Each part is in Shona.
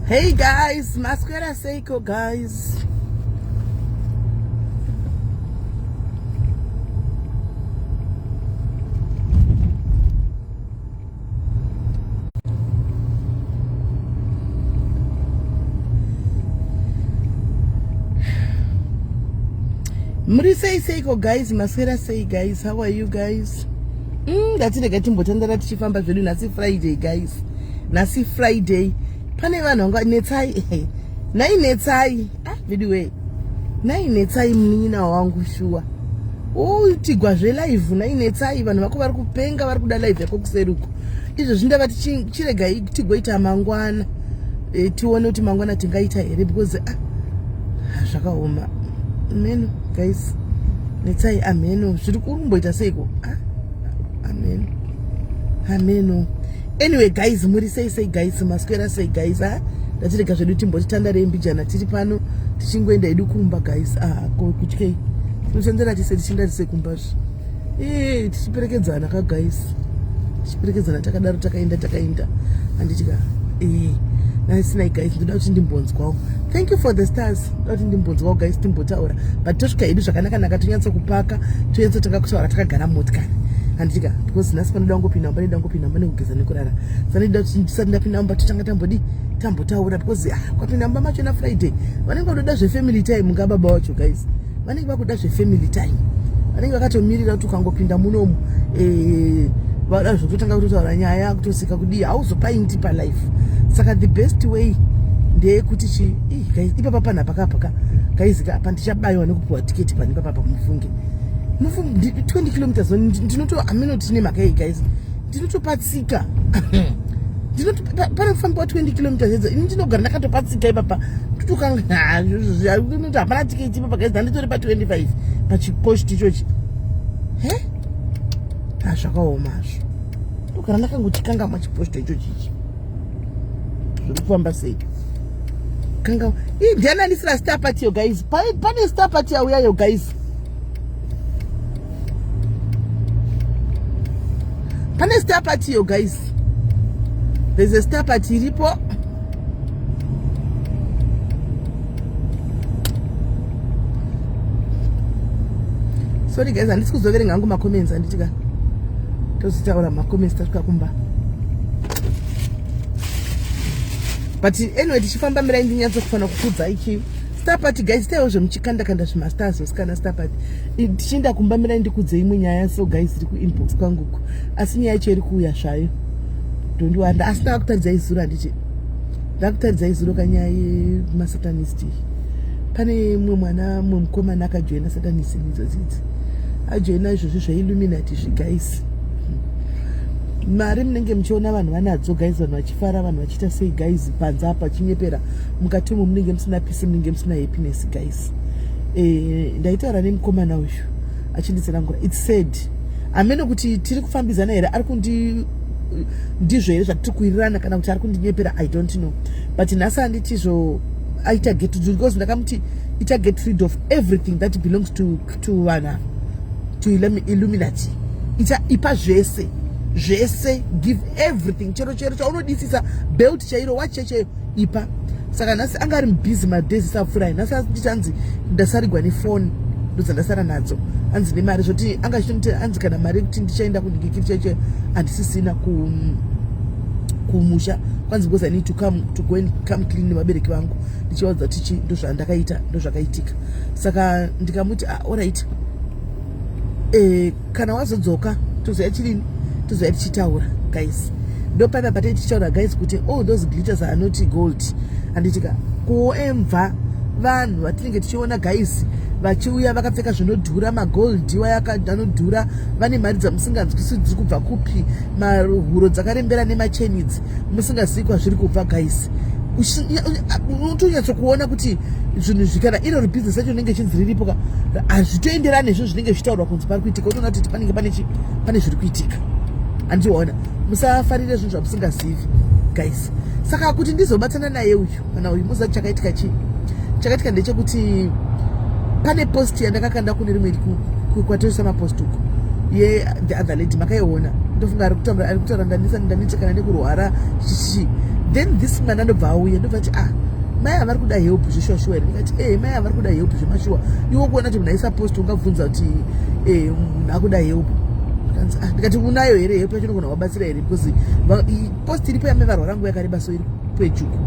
Hey guys, masquerade Seiko guys. Muri say Seiko guys, masquerade say guys, how are you guys? That's it. Getting botandara tichifamba zvedu nasi Friday guys. Nasi Friday. Pane vanhu vanga netsai. Nai netsai. Vidiwe. Nai netsai mnina wangu shuwa. Tigwa zve live nai netsai vanhu vako vari kupenga vari kuda live yako kuseruko. Izvo zvindava tichirega tigoita mangwana. Tione kuti mangwana tingaita here because zvakaoma. Amen guys. Netsai ameno. Zviri kurumboita seiko. Amen. Amen. Anyway guys, muri say guys, masquerade say guys, ndatirega zvedu timbotitandare mbijana tiri pano tichingoenda edu kumba guys. Kutyei tinoshandira tise tichinda tise kumba tichiperekedzana ka guys, tichiperekedzana takadaro takaenda anditika nasinai guys, ndoda kuti ndimbonzwawo. Thank you for the stars. Ndoda kuti ndimbonzwawo guys, timbotaura but tosvika edu zvakanaka tonyatsa kupaka toyatsa tanga kutaura takagara motikari andika because nasi panoda ngopinda mba nekugeza nekurara sanida kuti ndisati ndapinda mba totanga tambotaura because kwapinda mba macho na Friday vanenge vakuda zvefamily time ngababa wacho guys, vanenge vakuda zvefamily time, vanenge vakatomirira kuti ukangopinda munomu vada zvokutanga kutotaura nyaya kutosika kudii hauzopaindi palife. Saka the best way ndeyekuti guys ipapa panapa guys apa ndichabayiwa nekupuwa tiketi panipapa mufunge 20 kilometers ndinoto aminoti nemaka hey guys ndinotopatsika pana kufamba 20 kilometers edza ini ndinogara ndakatopatsika ipapa tutokanga ndinoti hapana tiketi ipapa guys ndanditori pa 25 pachiposti ichochi zvakaomazvo ndogara ndakangotikanga machiposti ichochi zviri kufamba sei kanga ndiananisira star party yo guys, pane star party yauyayo guys. Pane star party yo guys. There's a star party iripo. Sorry guys, andisi kuzoverenga hangu macomments anditika. Tozitaura macomments tasvika kumba. But anyway, tichifamba mirai ndinyatso kufana kukudza ichi. Star party guys, tayo zvemuchikanda zvimastars osikana star party. Tichinda kumba mirai ndikudze imwe nyaya so guys iri kuinbox kwangu uku. Asi nyaya yacho iri kuuya zvayo. Ndondiwanda asi ndakutaridza izuro handiti. Ndakutaridza izuro kanyaya yemasatanist. Pane mumwe mukomana akajoina satanism idzodzi. Ajoina izvozvo zveilluminati guys. Mari munenge muchiona vanhu vanadzo guys, vanhu vachifara, vanhu vachiita sei guys, panza apa chinyepera mukati umu munenge musina peace, munenge musina happiness guys. Ndaitaura nemukomana uyu achinditsanangura it's said ameno kuti tiri kufambidzana here ari kundi ndizvo here zvatiri kuirirana kana kuti ari kundinyepera I don't know, but nhasi handitizvo aita get rid, because ndakamuti ita get rid of everything that belongs to Illuminati. Ita ipa zvese give everything chero chaunodisisa belt chairo wacheche ipa. Saka nhasi angari busy madezi safurayi, nhasi ndichanzi ndasarigwa nefoni ndozandasara nadzo, anzi nemari zvoti angachiti anzi kana mari kuti ndichaenda kundingikiri cheche handisisina kumusha kwanzi because I need to go and come clean nevabereki vangu, ndichivaudza tichi ndozvandakaita ndozvakaitika. Saka ndikamuti alright, kana wazodzoka tozoya chilini, tozoya tichitaura guys. Ndopapa patei tichitaura guys kuti all those glitters are not gold. Anditika kuemva vanhu vatinenge tichiona guys vachiuya vakapfeka zvinodhura magold waya anodhura vane mari dzamusinganzwisisi dziri kubva kupi mahuro dzakarembera nemacheni idzi musingazivi kwazviri kubva guys unotonyatso kuona kuti zvinhu zvikana iro business yacho inenge chinzi riripo hazvitoenderani nezvo zvinenge zvichitaurwa kunzi pari kuitika utoona kuti panenge pane zviri kuitika andiona musafarire zvinhu zvamusingazivi guys saka kuti ndizobatsana naye uyu kana uyu muza chakaitika chii chakaitika ndechekuti pane post yandakakanda kune rimwe kwatorisa mapost uko the other lady makaiona ndofunga ari kutaura ndandichekana nekurwara chichi then this mwana ndobva auya ndobva ati mai havari kuda help zveshwashwa here ndikati mai havari kuda help zvemashuwa iwo kuona kuti munaisa post ungabvunza kuti munhu akuda help ndikati unayo here help yacho nogona kubatsira here because post iripo yame varwara nguva yakareba so iri pejuku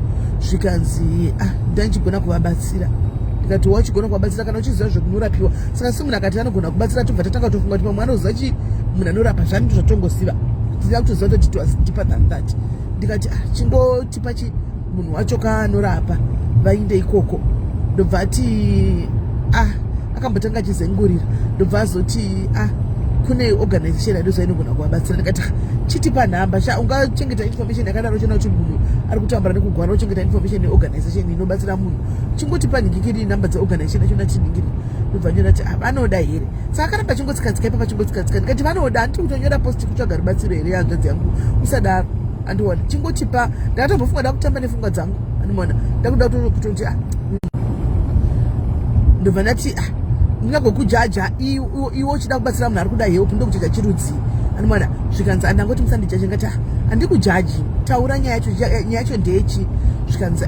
zvikanzi ndanchigona kuvabatsira ndikati wachigona kuvabatsira kana uchiziva zvekunorapiwa saka si munhu akati anogona kubatsira tobva tatanga tofunga kuti pamwe anoziva chi munhu anorapa zvanito zvatongosiva tida kutoziva kuti tiwasidipa than that ndikati chingotipa chi munhu wacho kaanorapa vainde ikoko ndobva ati akambotanga achizengurira ndobva azoti kune organization yadozainogona kuvabatsira ndikati chitipa nhamba ungachengeta information yakadaro chona kuti munhu ari kutambura nekugwara uchengeta information yeorganization inobatsira munhu chingotipa nhingikiri nhamba dzeorganization yachona tinhingiri ndobva nyora ati vanoda here saka akaramba chingotsikatsika ipapa chingotsikatsika ndikati vanoda handiti kutonyora post kutsvaga rubatsiro here yanzvadzi yangu usadaro andiona chingotipa ndakatombofunga da kutamba nepfungwa dzangu andimona ndakuda kutoti ndobva ndati ndingagokujaja iwo uchida kubatsira munhu ari kuda help ndokujaja chirudzi andimona zvikanzi andangoti musandijaji ngati handikujaji taura nyaya yacho ndechi zvikanzi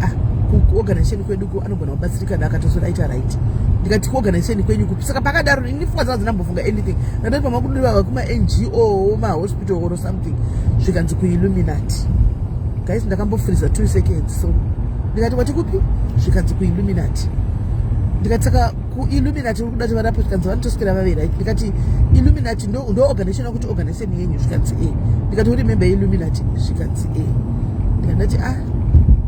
kuorganization kweduku anogona kubatsirika akatosoraita right ndikati kuorganization kwenyuku saka pakadaro ini pfungwa dzangu dzinambofunga anything ndati pamakudiwa kuma-ngo mahospital or something zvikanzi kuilluminati guys ndakambofreeza 2 seconds so ndikati watikupi zvikanzi kuilluminati ndikati saka kuilluminati uri kudati varapo zvikanzi vanotoswera vave right ndikati illuminati ndo organization yakuti organization yenyu zvikanzi ndikati urimember illuminati zvikanzi ndikandati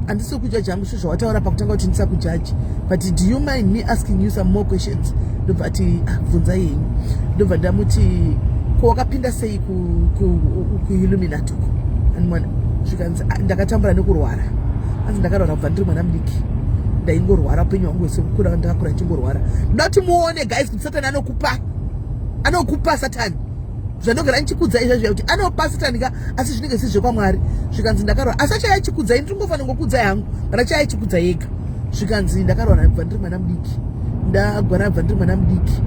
handisi kujaji hangu svo zvawataura pakutanga kuti ndisakujaji but do you mind me asking you some more questions ndobva ati bvunzai henyu ndobva ndamuti kwawakapinda sei kuilluminati uko andimona zvikanzi ndakatambura nekurwara anzi ndakarwara kubva ndiri mwana mudiki ndaingorwara upenyu hwangu hwese kukura ndakakura ndichingorwara ndati muone guys kuti satani anokupa satani zvandogara ndichikudza izvazvo kuti anopa satani ka asi zvinenge si zvekwamwari zvikanzi ndakarwara asi achayachikudza ini ndingofanira ngokudza yangu kana chayachikudza yega zvikanzi ndakarwara kubva ndiri mwana mudiki ndagwara kubva ndiri mwana mudiki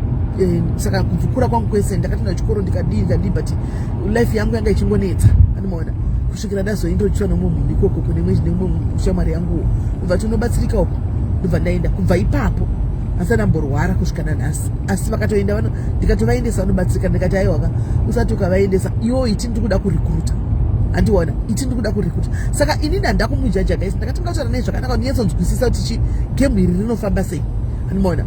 saka kukura kwangu kwese ndakatoenda chikoro ndikadii but life yangu yanga ichingonetsa andimoona kusvikira ndazoindochitsva nomumhu ikoko kune shamwari yanguwo ndobva tinobatsirika uko ndobva ndaenda kubva ipapo asi andamborwara kusvika nanhasi asi vakatoenda ndikatovaendesa vanobatsirika ndikati aiwaka usati ukavaendesa iwo iti ndiri kuda kurikuruta andiona iti ndiri kuda kurikuruta saka inini handakumujaja guys ndakatanga kutaura naye zvakanaka ndinyatsonzwisisa kuti gemu iri rinofamba sei andimona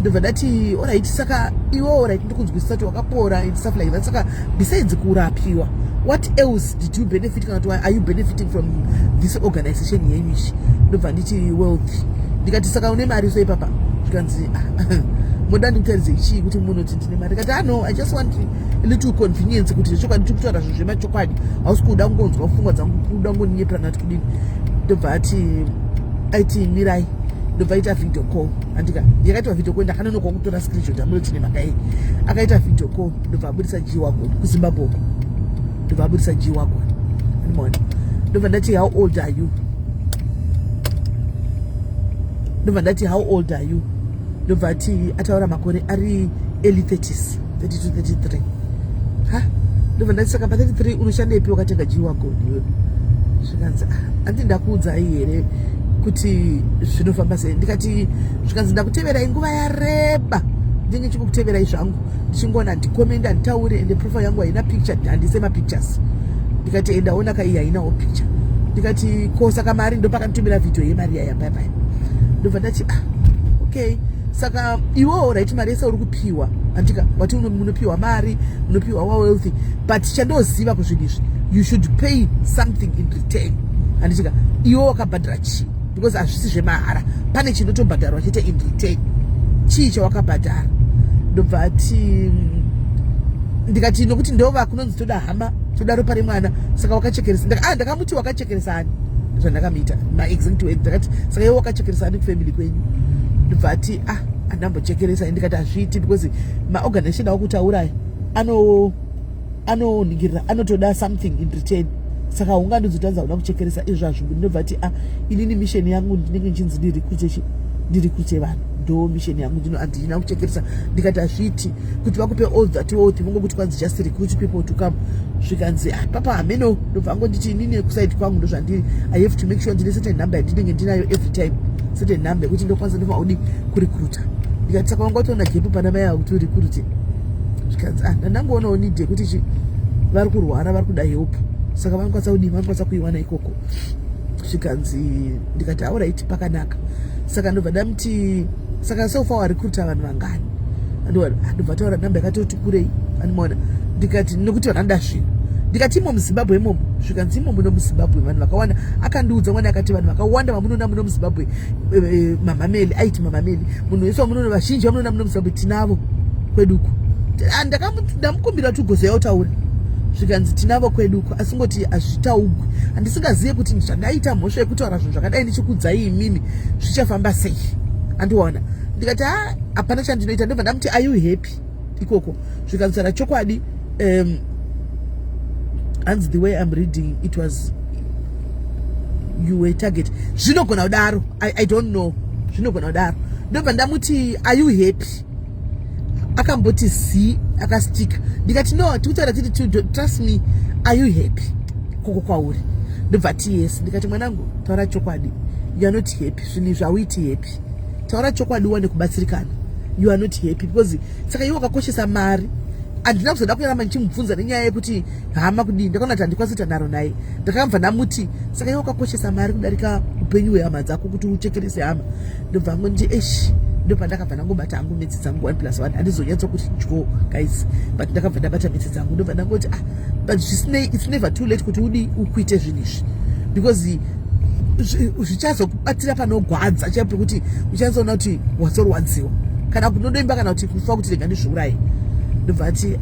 ndobva ndati alright saka iwo alright ndikunzwisisa kuti wakapora and stuff like that saka besides kurapiwa what else did you benefit kana kuti are you benefiting from this organization yenyu ndobva nditi wealth ndikati saka une mari so ipapa zvikanzi moda ndikutaridze chii kuti munoti ndine mari ndikati no I just want a little convenience kuti zvechokwadi ndiri kutaura zvinhu zvemachokwadi hausi kuda kungonzwa pfungwa dzangu kuda kungonyeprana nati kudini ndobva aiti mirai ndobva aita video call andika yakaitwa video call ndakanonoka kutora screenshot amunoti nemakai akaita video call ndobva abudisa G-Wagon kuZimbabwe ndobva abudisa G-Wagon andimona ndobva ndati how old are you ndobva ndati how old are you ndobva ati ataura makore ari early 30s 32 33 ndobva ndati saka pa33 unoshandeipi wakatenga G-Wagon iwe zvikanzi handi ndakuudzai here kuti zvinofamba sei ndikati zvikanzi ndakuteverai nguva yareba ndinge chikukuteverai zvangu ndichingona ndikomenda nditaure ende profile yangu haina picture handise mapictures ndikati endaona kai hainawo picture ndikati ko saka mari ndopakanitumira video yemari yayambapaya ndobva ndati okay saka iwowo right mari yese uri kupiwa andika wati munopiwa mari munopiwa wealthy but chandoziva kuzvinhu izvi you should pay something in return anditika iwo wakabhadhira chii because hazvisi zvemahara, pane chinotobhadharwa chete in return. Chii chawakabhadhara? Ndobva ati ndikati nokuti ndova kunonzi toda hama, toda ropa remwana, saka wakachekeresa. Ndakamuti wakachekeresani zvandakamuita maexact words. Ndakati saka iwe wakachekeresani kufamily kwenyu? Ndobva ati andambochekeresa. Ndikati hazviiti because maorganization awakutaura anoningirira, anotoda something in return, saka ungandizotanza uda kuchekeresa izvo hazvibudi. Ndobva ati inini mission yangu ndinenge nchinzi ndirikute vanhu, ndo mission yangu, handina kuchekeresa. Ndikati hazviiti kuti vakupe all that oath vongokuti kwanzi just recruit people to come. Zvikanzi papa hameno. Ndobva angonditi inini kuside kwangu ndo zvandiri, I have to make sure ndine certain number yandinenge ndinayo every time, certain number yekuti ndokwanza ndomaudi kurecruita. Ndikati saka wangatoona gepu pana mai avo kuti urecruite. Zvikanzi ndandangoonao need yekuti vari kurwara, vari kuda help, saka vanokwanisa kudii, vanokwanisa kuiwana ikoko. Zvikanzi ndikati alright, pakanaka. Saka ndobva ndamuti saka so far warecruita vanhu vangani? Ndobva taura namba yakatoti kurei, animaona. Ndikati nokuti vanhanda zvino. Ndikati imo muZimbabwe imomo. Zvikanzi imo muno muZimbabwe vanhu vakawanda. Akandiudza mwana akati vanhu vakawanda vamunoona muno muZimbabwe, mamameli aiti mamameli, munhu wese wamunoona vazhinji vamunoona muno muZimbabwe tinavo kweduko. Ndamukumbira kuti ugozeya utaura. Zvikanzi tinavo kweduko, asi ngoti hazvitaugwi. Handisingazive kuti zvandaita mhosva yekutaura zvinhu zvakadai ndichikudzai imimi zvichafamba sei. Andiona. Ndikati hapana chandinoita. Ndobva ndamuti are you happy ikoko? Zvikanzi tsara chokwadi, hands the way I'm reading it was you were target. Zvinogona kudaro, I don't know. Zvinogona kudaro. Ndobva ndamuti are you happy? Akamboti si, akastika. Ndikati no, tikutaura titi trust me, are you happy? Koko kwauri. Ndobva ati yes. Ndikati mwanangu, taura chokwadi, you are not happy. Zvinhu zvauiti happy. Taura chokwadi uwane kubatsirikana. You are not happy because saka iwe wakakoshesa mari. Handina kuzoda kunyaramba ndichimubvunza nenyaya yekuti hama kudii, ndakaona kuti handikwanisi kuita nharo naye. Ndakamubva ndamuti saka iwe wakakoshesa mari kudarika upenyu hwehama dzako kuti uchekerese hama. Ndobva ngonditi ndo ndakabva ndangobata hangu metsi dzangu 1+1. Handizonyatso kuti dyo guys, but ndakabva ndabata metsi dzangu. Ndobva ndangoti but it's never too late kuti udi ukuite zvinhu izvi, because zvichazokubatira panogwadza chapo kuti uchazoona kuti wasorwadziwa kana kunodoimba kana kuti kufa kuti rega ndizviuraye. Ndobva ati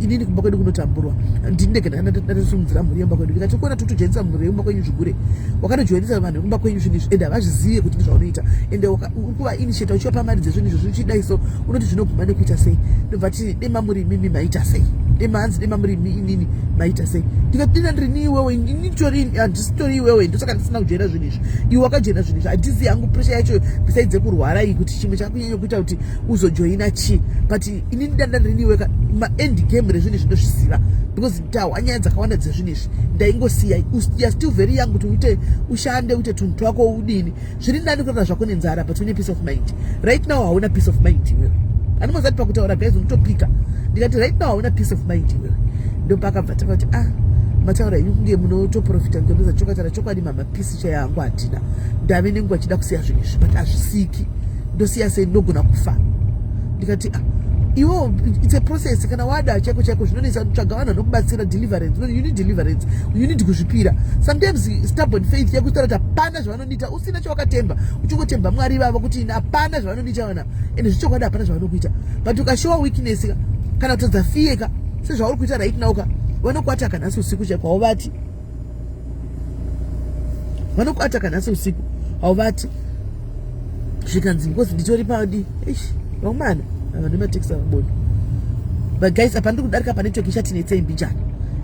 inini kumba kwedu kunotamburwa, ndinenge ndatosimudzira mhuri yemba kwedu. Ndikati kuona tutojoinisa mhuri yemba kwenyu zvigure, wakatojoinisa vanhu vemba kwenyu zvinhu izvi ende havazvizive kuti ndizvaunoita, ende uri kuva initiata uchiwapa mari dzezvinhu izvo zvichidai, so unoti zvinoguma nekuita sei. Ndobva ati dema muri mimi maita sei, dema hanzi dema muri inini maita sei. Ndikati dina ndiri ni iwewe, handisitori iwewe, ndosaka ndisina kujoina zvinhu izvi. Iwe wakajoina zvinhu izvi, handisi yangu pressure yacho besides yekurwara iyi kuti chimwe chakunyanya kuita kuti uzojoina chi, but inini danda ndiri ni iwe maend game rezvinhu zvindozviziva, because ndahwa nyaya dzakawanda dzezvinhu izvi ndaingosiya. You're still very young kuti ushande uite tunhu twako udini. Zviri ndani kutora zvako nenzara, but une peace of mind. Right now hauna peace of mind iwewe. Handimazati pakutaura guys unotopika. Ndikati right now hauna peace of mind iwewe. Ndopakabva takati mataura enyu kunge munotoprofita ndomboza chokatara chokwadi mama peace chayangu handina. Ndave nenguva achida kusiya zvinhu izvi, but hazvisiki. Ndosiya sei ndogona kufa. Ndikati iwo it's a process. Kana wada chako zvinonesa kutsvaga vanhu vanokubatsira deliverance. You need deliverance, you need kuzvipira. Sometimes stubborn faith yako kutaura kuti hapana zvavanondiita usina chawakatemba, uchingotemba mwari vavo kuti hapana zvavanondiita vana, ende zvichokwadi hapana zvavanokuita. But ukashowa weakness kana kutadza fiyeka sezvauri kuita right now vanokuataka nhasi usiku chaiko hauvati, vanokuataka nhasi usiku hauvati. Zvikanzi because nditori padi vamana vandomatekisa vabodi. But guys, apa ndiri kudarika panetwork ishatinetsei mbijana,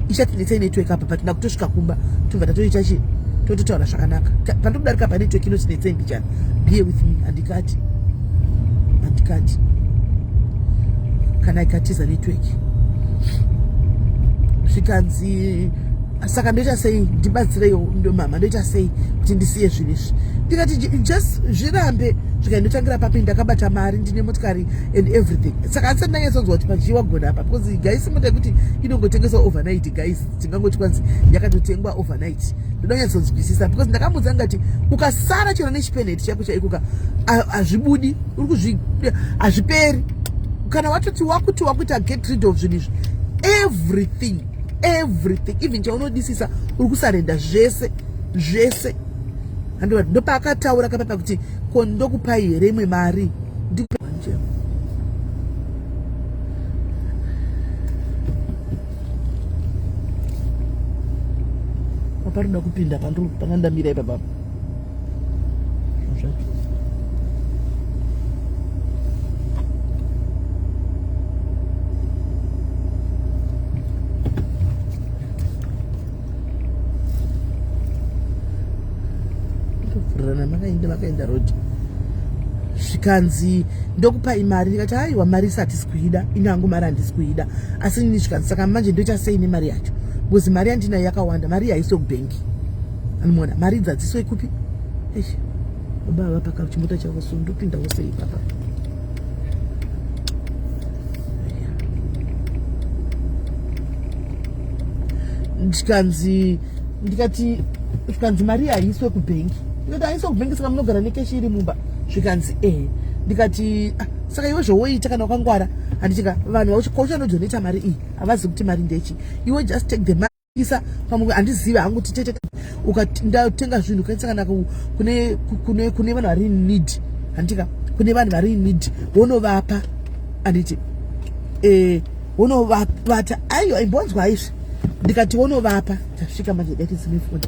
ishatinetsei network apa, but ndakutosvika kumba tobva tatoita chii, tototaura zvakanaka. Pandiri kudarika panetwork inotinetsei mbijana, bear with me. Handikati kana ikatiza network. Zvikanzi saka ndoita sei, ndibatsireiwo ndomama, ndoita sei kuti ndisiye zvinhu izvi. Ndikati just zvirambe zvikandotangira papi, ndakabata mari, ndine motikari and everything. Saka handisati ndanyatsokunzwa kuti pachiwa gona apa, because guys mota kuti inongotengeswa overnight guys, tingangoti kwanzi yakatotengwa overnight. Ndoda kunyatsonzwisisa because ndakamudza ngati ukasara chero nechipeneti chako chaikuka hazvibudi, hazviperi. Kana watoti wakuita get rid of zvinhu izvi, everything even chaunodisisa uri kusarenda zvese ndopaakataura kapapa kuti ko ndokupai here imwe mari aparoda kupinda pandandamira ipapa makaenda rodi zvikanzi ndokupai mari ndikati aiwa mari isati sikuida inangu mari handisi kuida asi nini zvikanzi saka manje ndochasei nemari yacho because mari yandinayo yakawanda mari yaiswe kubhengi anomona mari dzadziswe kupi baba paka chimota chako so ndopinda wose ipapa ndikati mari yaiswe kubhengi ndikati aiswe kubhengi saka munogara nekeshi iri mumba zvikanzi ndikati saka iwe zvowoita kana wakangwara handichika vanhu vauchanodoneta mari iyi havazi kuti mari ndechi iwe just take the money isa pamwe handiziva hangu kuti tete ndatenga zvinhu kaisa kana kune vanhu vari in need handika kune vanhu vari in need wonovapa handiti wonovata aiyo imbonzwa izvi ndikati wonovapa tasvika manje dati zimefoni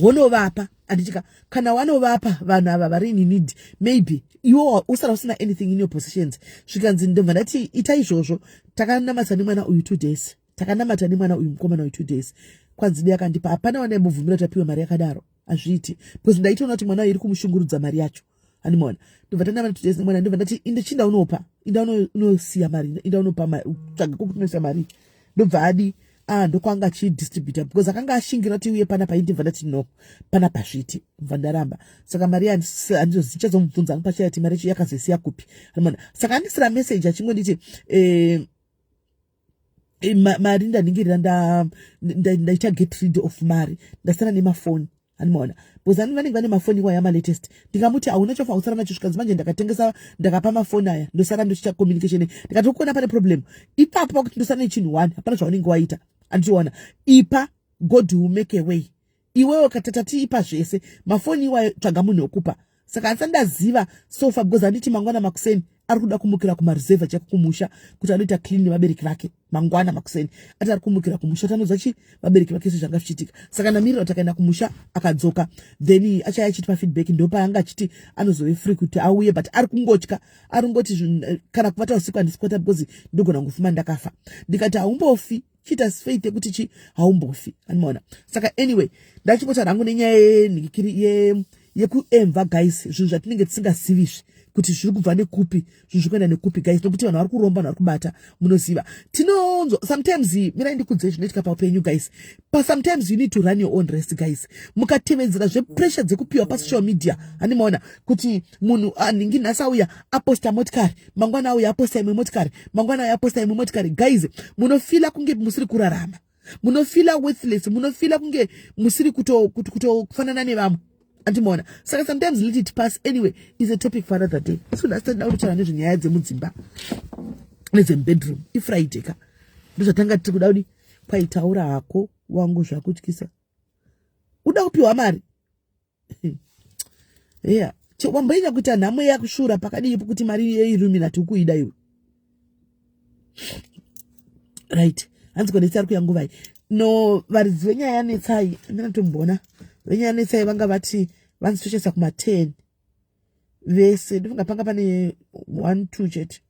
wonovapa handitika kana wanovapa vanhu ava vari in need maybe iwo usara usina anything in your possessions zvikanzi ndobva ndati ita izvozvo takanamata nemwana uyu 2 days takanamata nemwana uyu mukomana uyu 2 days kwanzidi akandipa hapana wanaimubvumira tapiwa mari yakadaro hazviiti because ndaitoona kuti mwana uyu iri kumushungurudza mari yacho handimona ndobva tanamata 2 days nemwana ndobva ndati indochinda unopa inda unosiya mari inda unopa tsvaga kokuti unosiya mari ndobva adi ndokwanga achidistributa because akanga ashingira kuti uye pana paindibva ndati no pana pazviti mva ndaramba saka mari handichazomubvunza anopachaya kuti mari yacho yakazosiya kupi handimona saka andisira message achimwe nditi mari ndaningirira ndaita get rid of mari ndasara nemafoni handimona because vanenge vane mafoni iwa yamalatest ndikamuti hauna chofa usara nacho zvikanzi manje ndakatengesa ndakapa mafoni aya ndosara ndochiita communication ndikati ukuona pane problem ipapo pakuti ndosara nechinhu 1 hapana zvaunenge waita andichiona ipa God will make a way iwewe katatati ipa zvese mafoni iwayo tsvaga munhu wekupa saka handisati ndaziva sofa because handiti mangwana makuseni ari kuda kumukira kumareserva chako kumusha kuti anoita clean nevabereki vake mangwana makuseni ati ari kumukira kumusha tanodza chi vabereki vake zvanga zvichiitika saka ndamirira kuti akaenda kumusha akadzoka then achaya achitipa feedback ndopaanga achiti anozove free kuti auye but ari kungotya ari kungoti kana kuvata usiku handisi kwata because ndogona kufuma ndakafa ndikati haumbofi chita faith yekuti chi haumbofi handimona saka anyway ndachipota rangu nenyaya yekuemva guys zvinhu zvatinenge tisingazivizvi kuti zviri kubva nekupi zvinhu zvikuenda nekupi guys nokuti vanhu vari kuromba vanhu vari kubata munoziva tinonzwa sometimes mirai ndikudzei zvinoitika paupenyu guys but sometimes you need to run your own race guys mukatevedzera zvepressure dzekupiwa pasocial media handimaona kuti munhu ningi nhasi auya aposta motikari mangwana auya aposta imwe motikari mangwana auya aposta imwe motikari guys munofila kunge musiri kurarama munofila worthless munofila kunge musiri kufanana nevamwe andimona saka sometimes let it pass anyway is a topic for another day so ndasitanda kutaura nezvenyaya dzemudzimba nedzemubedroom ifriday ka ndozvatanga tiri kuda kudi kwaitaura hako wangu zvakutyisa uda kupiwa mari wamboita kuti nhamo yakushura pakadiipo kuti mari yeirumina ukuida iwe right hanzi konetsi ari kuyanguvai no varidzi venyaya yanetsai ndinatombona venyaya netsai vanga vati vanzitochesa kuma10 vese ndofunga panga pane 1-2 chete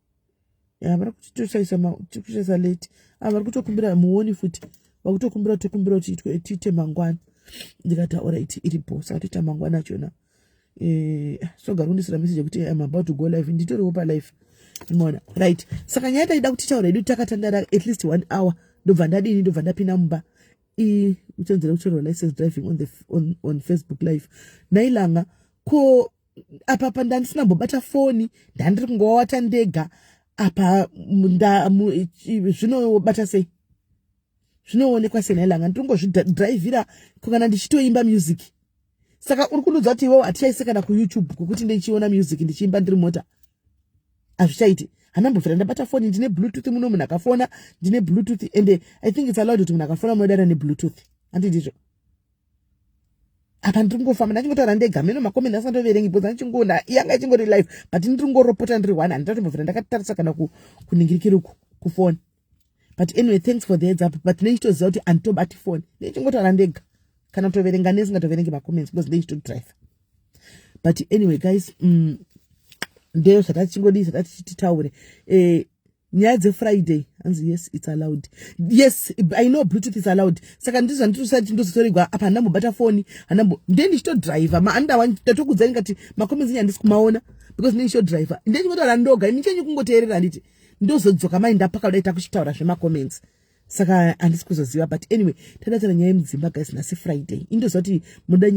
vari kutitochesa late vari kutokumbira muoni futi vakutokumbira kuti tiite mangwana ndikati alright iripo saka toita mangwana achona sogara undisira message yekuti I'm about to go live nditoriwo palive mona right saka nyaya taida kuti taura edu takatandara at least 1 hour ndobva ndadini ndobva ndapinda mumba uchenzera kuchorwa license driving on Facebook live nailanga ko apa pandandisina mbobata foni ndandiri kungowata ndega apa zvinobata sei zvinoonekwa sei nailanga ndingozvidrivira kana ndichitoimba music saka uri kunudza kuti iwewe hatichaisi kana kuYouTube kwekuti ndichiona music ndichiimba ndiri mota hazvichaiti hanambofira ndabata foni ndine bluetooth muno munhu akafona ndine bluetooth and I think it's allowed kuti munhu akafona munodara nebluetooth handi ndizvo apa ndingofamba ndachingotaura ndega meno makomenti asandoverengi because ndachingona yanga ichingori live but ndingoropota ndiri one handitatombovhira ndakatarisa kana kuningirikiri kufoni. But anyway, thanks for the heads up. But nechitoziva kuti handitobati foni ndichingotaura ndega kana kutoverenga nesingatoverengi makomenti because ndechitodrive. But anyway guys, ndeyo zvatati titaure nyaya dzeFriday hanzi yes it's allowed. Yes, I know Bluetooth is allowed. Saka ndizvo nditosati ndozotorigwa apa handambobata foni ndenichitodriva maanda ndatokudzai ngati makomenti nyandisi kumaona because ndenichitodriva ndechingotaura ndoga nichenyu kungoteerera handiti ndozodzoka mai ndapaka kudaita kuchitaura zvemakoments. Saka handisi kuzoziva. But anyway, tadataura nyaya yemudzimba guys nasi Friday indozoti muda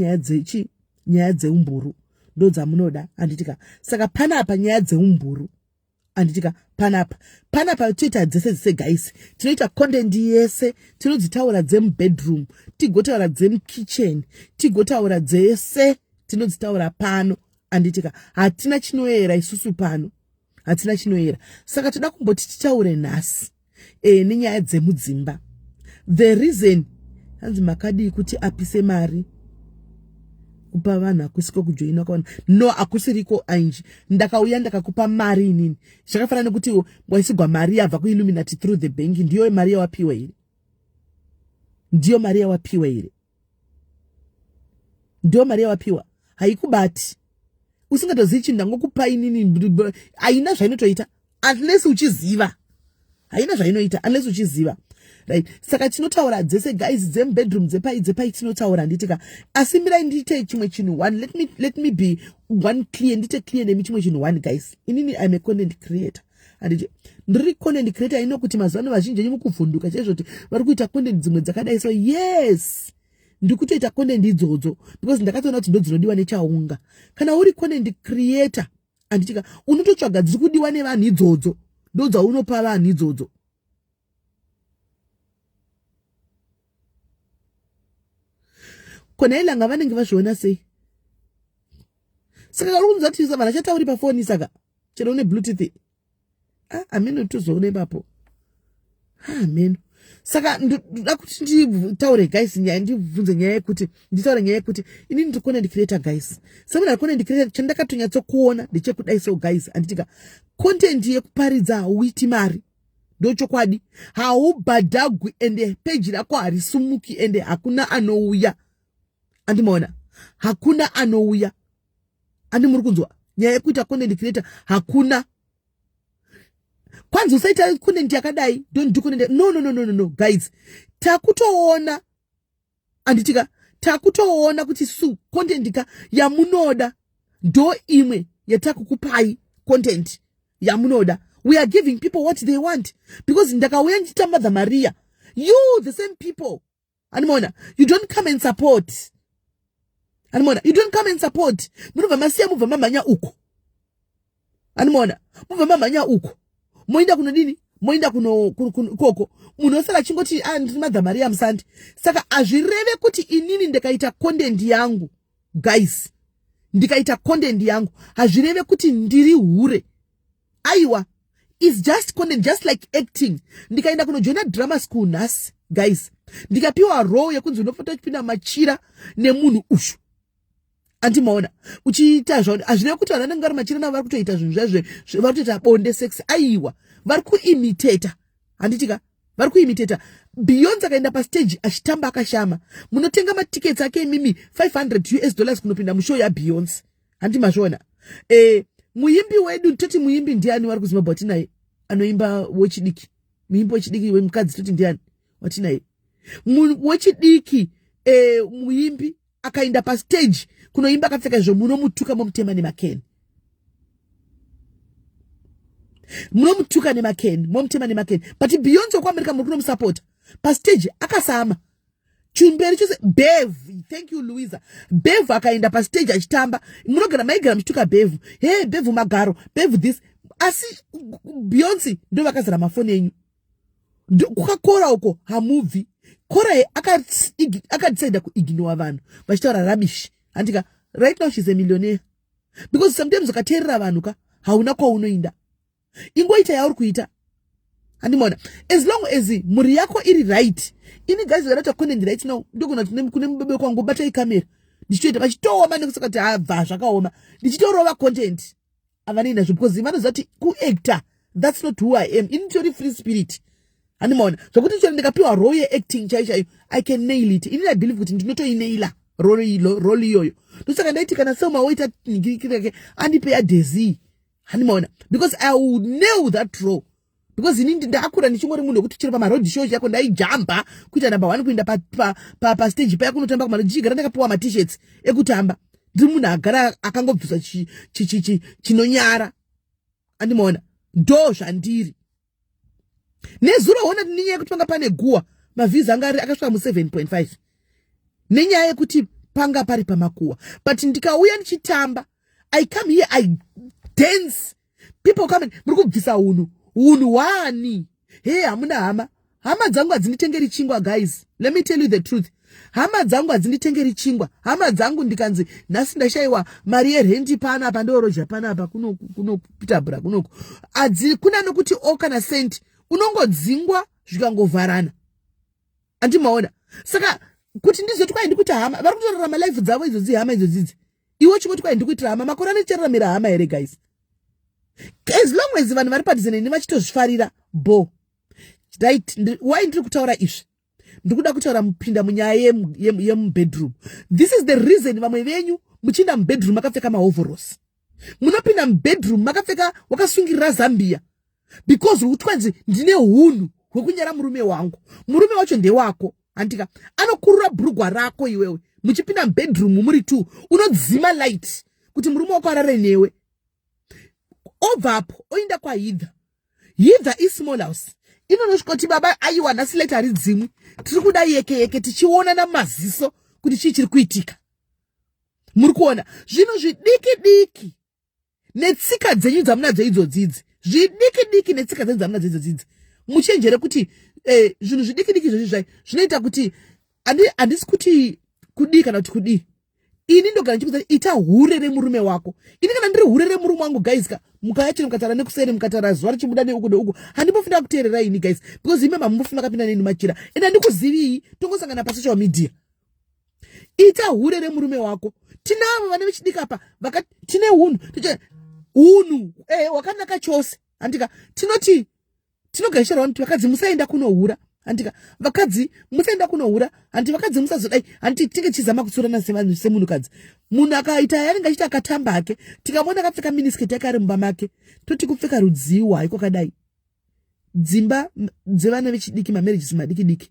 nyaya dzeumburu ndo dzamunoda handitika. Saka panapa nyaya dzeumburu handitika panapa toita dzese guys, tinoita content yese, tinodzitaura dzemubedroom, tigotaura dzemukitchen, tigotaura dzese tinodzitaura pano handitika. Hatina chinoera isusu pano, hatina chinoera. Saka toda kumboti titaure nhasi nenyaya dzemudzimba. The reason hanzi makadi kuti apise mari kupa vanhu akusiko kujoina kwaona no akusiriko ainji ndakauya ndakakupa mari inini zvakafanana nekuti waisigwa mari yabva kuilluminati through the bank ndiyo mari yawapiwa here, ndiyo mari yawapiwa here, ndiyo mari yawapiwa haikubati usingatozivi chinhu ndangokupa inini haina zvainotoita unless uchiziva, haina zvainoita unless uchiziva. Right, saka tinotaura dzese guys dzemubedroom dzepai tinotaura handitika. Asi mirai ndiite chimwe chinhu one, let me be one clear, ndite clear nemi chimwe chinhu one guys. Inini I'm a content creator handiti ndiri content creator ino kuti mazuva vazhinji mukuvhunduka chaizvo kuti vari kuita content dzimwe dzakadai. So yes, ndikutoita content idzodzo because ndakatoona kuti ndo dzinodiwa nechaunga. Kana uri content creator handitika unototsvaga dziri kudiwa nevanhu idzodzo ndo dzaunopa vanhu idzodzo. Kona ilanga vanenge vazviona sei? Saka karunza kuti vanhu vachatauri pafoni saka chero une Bluetooth ameno tozoone papo ameno. Saka ndoda kuti nditaure guys nyaya, ndibvunze nyaya yekuti nditaure nyaya yekuti inini ndi content creator guys. Samuna content creator chandakatonyatsokuona ndechekudai so guys handitika content yekuparidza hauiti mari ndochokwadi, haubhadhagwi ende page rako harisumuki ende hakuna anouya. Andimaona hakuna anouya. Andi muri kunzwa nyaya yekuita content creator hakuna. Kwanza usaita content yakadai don't do content. No guys, takutoona anditika takutoona kuti su content ka yamunoda ndo imwe yatakukupai content yamunoda. We are giving people what they want because ndakauya nditambadza Maria, you the same people animona, you don't come and support. Animona, you don't come and support. Munova masiya muva mamanya uko. Animona, muva mamanya uko. Moinda kuno dini, moinda kuno koko. Munosala chingoti ndimadza Maria msandi. Saka azvireve kuti inini ndikaita content yangu. Guys, ndikaita content yangu. Azvireve kuti ndiri hure. Aiwa, it's just content, just like acting. Ndikaenda kuno joina drama school nasi. Guys, ndikapiwa role yekunzi unofota chipinda machira nemunhu ushu. Antimaona uchiita zvao azvine kuti vanhu vanenge vari machira navo vari kutoita zvinhu zvazve vari kutoita bonde sex. Aiwa, vari kuimitata handitika, vari kuimitata. Beyonce akaenda pastage achitamba akashama, munotenga matickets ake mimi $500 kunopinda mushow yaBeyonce handimazvona. Muimbi wedu toti muimbi ndiani wari kuziva bhati naye anoimba wechidiki, muimbi wechidiki wemukadzi toti ndiani wati naye wechidiki. Muimbi akaenda pastage kunoimba akapfeka izvo munomutuka momutema nemakeni, munomutuka nemakeni momutema nemakeni. But Beyonce kuAmerika muri kunomusapota pastage akasama chumberi chose. Bev, thank you Louisa. Bev akaenda pastage achitamba, munogara maigara mchituka Bev, hey Bev magaro, Bev this. Asi Beyonce ndo vakazara mafoni enyu kukakora uko hamuvi. Kora akadecide kuignore vanhu vachitaura rubbish handika. Right now she's a millionaire because sometimes ukateerera vanhu ka hauna kwaunoinda, ingoita yauri kuita handimona. As long as muri yako iri right. Ini guys vanota content right now ndogona kune mubebe kwangu bata ikamera ndichitoita vachitooma nekusaka kuti habva zvakaoma ndichitorova content avanenda zvo because vanoziva kuti kuactor that's not who I am. Ini nditori free spirit handimaona zvokuti chero ndikapiwa role yeacting chaiyo I can nail it. Ini I believe kuti ndinotoinaila role iyoyo ndosaka ndaiti kana Selma woita ningirikirake andipe adezi handimaona because I would nail that role because inini ndakura ndichingori munhu wekuti chero pamaroad show yako ndaijamba kuita number 1 kuenda pa stage paya kunotamba kumano ndichigara ndakapiwa ma-t-shirts ekutamba ndiri munhu agara akangobvisa chinonyara handimaona ndo zvandiri nezuro ona nenyaya yekuti panga pane guwa mavhizi anga akasvika mu7.5 nenyaya yekuti panga pari pamakuwa but ndikauya ndichitamba I come here I dance people come muri kubvisa unhu wani hey hamuna hama dzangu adzinditengeri chingwa guys let me tell you the truth hama dzangu adzinditengeri chingwa hama dzangu ndikanzi nhasi ndashaiwa mari yerendi pana apa ndoroja pana apa kuno Peterborough kuno kuna nokuti kana sent unongodzingwa zvikangovharana andimaona saka kuti ndizoti kwai ndikuti hama vari kutorarama life dzavo idzodzi hama idzodzidzi iwe chikuti kwai ndikuitira hama makore anocheraramira hama here guys as long as vanhu vari padhuze neni vachitozvifarira right why ndiri kutaura izvi ndikuda kutaura mupinda munyaya yemubedroom. This is the reason vamwe venyu muchinda mubedroom makapfeka maoveros munopinda mubedroom makapfeka wakasungirira zambia because kuti kwanzi ndine hunhu hwekunyara murume wangu murume wacho ndewako andika anokurura bhurugwa rako iwewe muchipinda mubedroom muri 2 unodzima light kuti murume wako arare newe obvapo oinda kwahidha ismall house inonosvika kuti baba aiwa nhasi light haridzimwi tiri kuda yeke tichiona namaziso kuti chii chiri kuitika muri kuona zvinhu zvidiki netsika dzenyu dzamunadzo idzodzidzi zvidiki netsika dzenyu dzamunadzo idzodzidzi muchenjere kuti zvinhu zvidiki izvozvi zvinoita kuti handisi kuti kudii kana kuti kudii ini ndogara ndichikuti ita hure remurume wako ini kana ndiri hure remurume wangu guys mukaya chino mukatara nekuseri mukatara zuva richibuda neuku neuku handimbofunira kuteerera ini guys because ime mamufuna kapinda neni machira ende handikuzivi tongosangana pasocial media ita hure remurume wako tinavo vane vechidika apa tine hunhu wakanaka chose andika tinoti tinogaishirawo kuti vakadzi musaenda kunohura andika vakadzi musaenda kunohura handi vakadzi musazodai handi tinge chizama kutsurana sevanhu semunhukadzi munhu akaita yaanenge achiti akatamba hake tikamona akapfeka minisketi yake ari mumba make toti kupfeka rudziwa haiko kadai dzimba dzevana vechidiki mamarriages madiki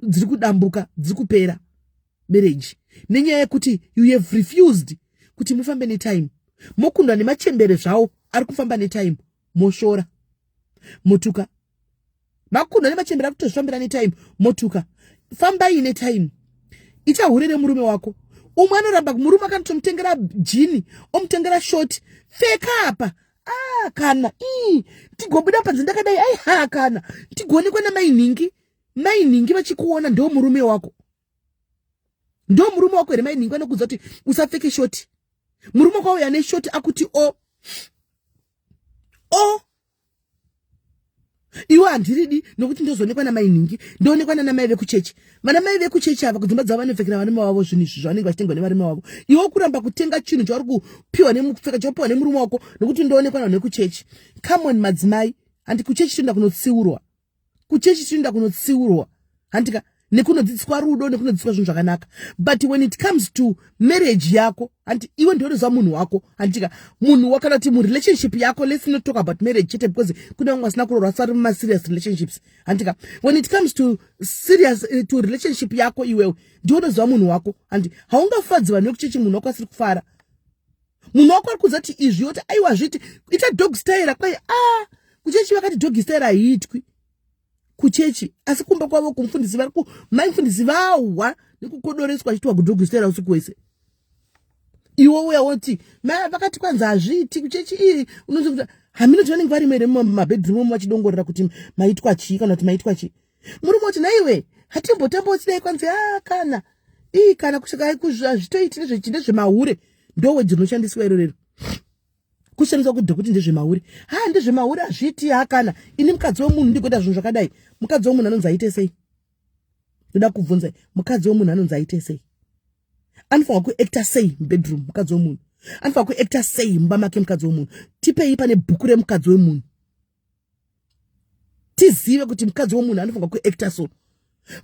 dziri kudambuka dziri kupera marriage nenyaya yekuti you have refused kuti mufambe netime mokundwa nemachembere zvawo ari kufamba netime moshora motuka makundwa nemachembere ari kutozvifambira netime motuka fambai netime ita hure remurume wako umwe anoramba murume akanotomutengera jini omutengera shoti pfeka apa kana tigobuda panze ndakadai kana tigonekwa namainhingi vachikuona ndo murume wako here mainhingi vanokudza kuti usapfeke shoti murume wako auya neshoti akuti iwe handiridi nokuti ndozonekwa namainhingi ndoonekwa nanamai vekuchechi vanamai vekuchechi ava kudzimba dzavo vanopfekera varume wavo zvinhu izvi zvavanenge vachitengwa nevarume wavo iwe kuramba kutenga chinhu chauri kupiwa nemupfeka chapiwa nemurume wako nokuti ndoonekwa navanhu vekuchechi. Come on madzimai handi kuchechi tinoenda kunotsiurwa handika nekunodzidziswa rudo nekunodzidziswa zvinhu zvakanaka but when it comes to marriage yako handi iwe ndinoziva munhu wako handika munhu wakana kuti murelationship yako let's not talk about marriage chete because kuna vamwe vasina kurorwa sari mumaserious relationships handika when it comes to relationship yako iwewe ndinoziva munhu wako handi haungafadzi vanhu vekuchechi munhu wako asiri kufara munhu wako ari kuziva kuti izvi yoti aiwa zviti ita dog style kwai kuchechi vakati dog style haiitwi kuchechi asi kumba kwavo kumfundisi vari maifundisi vawa nekukodoreswa achitiwa kudhogistera usiku wese iwe uya woti vakati kwanza hazviiti kuchechi iyi unozokuti hamino vanenge vari mere mumabedroom vachidongorera kuti maitwa chii kana kuti maitwa chii murume woti naiwe hatimbotamba uchidai kwanzi kana kusvika zvitoitire zvechinde zvemahure ndo wedzi rinoshandiswa irorero kushandiswa kudhokuti ndezvemahure ndezvemahure hazviiti kana ini mukadzi womunhu ndigoita zvinhu zvakadai mukadzi womunhu anonzi aite sei ndoda kubvunza mukadzi womunhu anonzi aite sei Anofanirwa kuacta sei bedroom mukadzi womunhu. Anofanirwa kuacta sei mumba make mukadzi womunhu. Tipei pane bhuku remukadzi womunhu. Tizive kuti mukadzi womunhu anofanirwa kuacta so.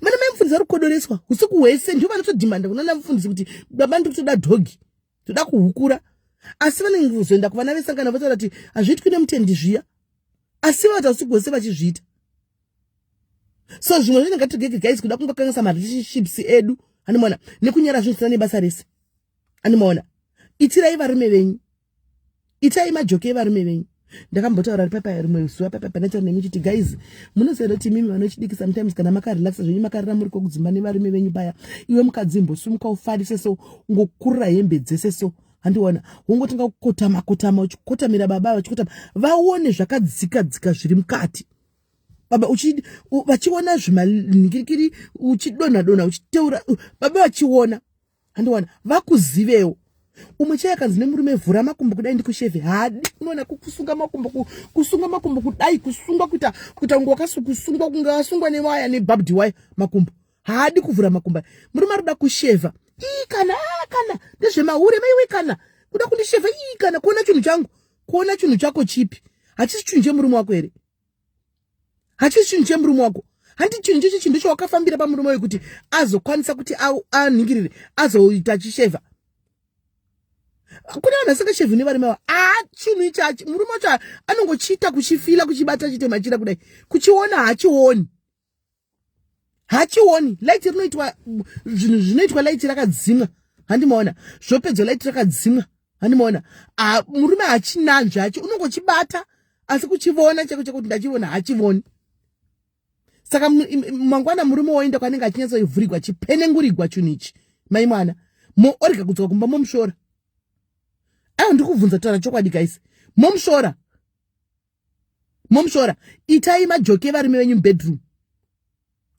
Mana maimufundisa rukodoreswa usiku hwese ndio vanotodhimanda kunana mufundisi kuti baba ndiri kutoda dhogi. Toda kuhukura. Asi vanenge kuzoenda kuvana vesangana votaura kuti hazviitwi nemutendi zviya. Asi vata usiku hwese vachizviita. So zvimwe zvinenge tigege guys kuda kungokangisa relationships edu. Animona nekunyara zvinhu nebasa rese. Animona itirai varume venyu. Itai majoke varume venyu. Ndakambotaura papa rimwe zuva papa panacho nemichiti guys munoziva kuti mimi vanochidiki sometimes kana makarelaxa zvenyu makarira muri kokudzimba nevarume venyu baya iwe mukadzimbo sumuka ufarise so ngokurira hembe dzese so handiona wongotinga kukotama uchikotamira baba uchikotama vaone zvakadzika dzika zviri mukati baba vachiona zvimaningirikiri uchidonha uchiteura baba vachiona handiona vakuzivewo. Umwe chaya kanzi nemurume vhura makumbo kudai ndikushevhe hadi unoona kusunga makumbo kudai kusungwa kuita ngo kusungwa kunga wasungwa newaya nebarbed wire makumbo hadi kuvhura makumbo. Murume arikuda kushevha kana ndezvemahure maiwe kana kuda kundishevha kana kuona chinhu changu kuona chinhu chako chipi hachisi chinhu chemurume wako here hachisi chinhu chemurume wako handi chinhu chechi chinhu chawakafambira pamurume wayo kuti azokwanisa kuti aningirire azoita achishevha. Kuna vanhu vasingashevhi nevarume vavo chinhu ichachi murume wacho anongochiita kuchifila kuchibata chitema chira kudai kuchiona hachioni laiti rinoitwa zvinhu zvinoitwa laiti rakadzimwa handimaona zvopedzwa laiti rakadzimwa handimaona murume hachinanzve hachi unongochibata asi kuchiona chako kuti ndachiona hachivoni. Saka mangwana murume woenda kwanenge achinyatsoivhurigwa chipenengurigwa chinhu ichi mai mwana orega kudzoka kumba momushora. Ndikubvunza taura chokwadi guys momushora itai majoke varume venyu bedroom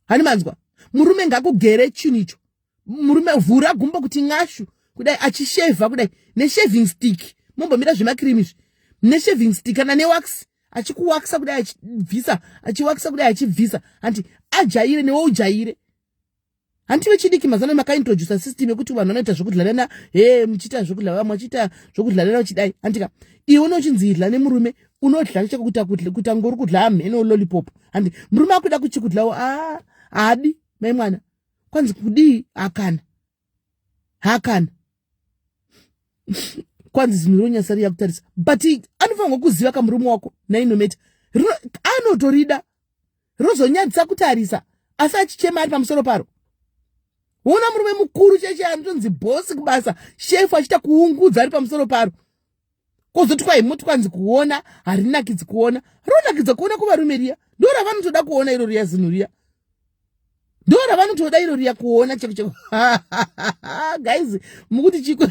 hanimanzwa murume ngakugere chinhu icho murume vhura gumbo kuti ngashu kudai achishevha kudai neshaving stick mombomira zvemakrimizvi neshaving stick kana newax achikuwakisa kudai achibvisa achiwakisa kudai achibvisa anti ajaire newe ujaire. Hanti vechidiki mazano makaintroduce system yekuti vanhu vanoita zvokudlalana muchita zvokudlala mwachita zvokudlalana uchidai antika iwe unochinzidla nemurume unodla chekuita kuita ngori kudla mheno lollipop handi murume akuda kuchikudlawo hadi mai mwana kwanzi kudi hakana kwanzi zvinhu ronyasari yakutarisa but anofanirwa kuziva kamurume wako nainometa anotorida rozonyadzisa kutarisa asi achichema ari pamusoro paro. Una murume mukuru cheche anonzi bosi kubasa shefu achita kuungudza ari pamusoro paro kozoti kwaimuti kwanzi kuona harinakidzi kuona ronakidza kuona kuvarume riya ndo ravanotoda kuona iro riya zinu riya ndo ravanotoda iro riya kuona cheko guys mukuti chiko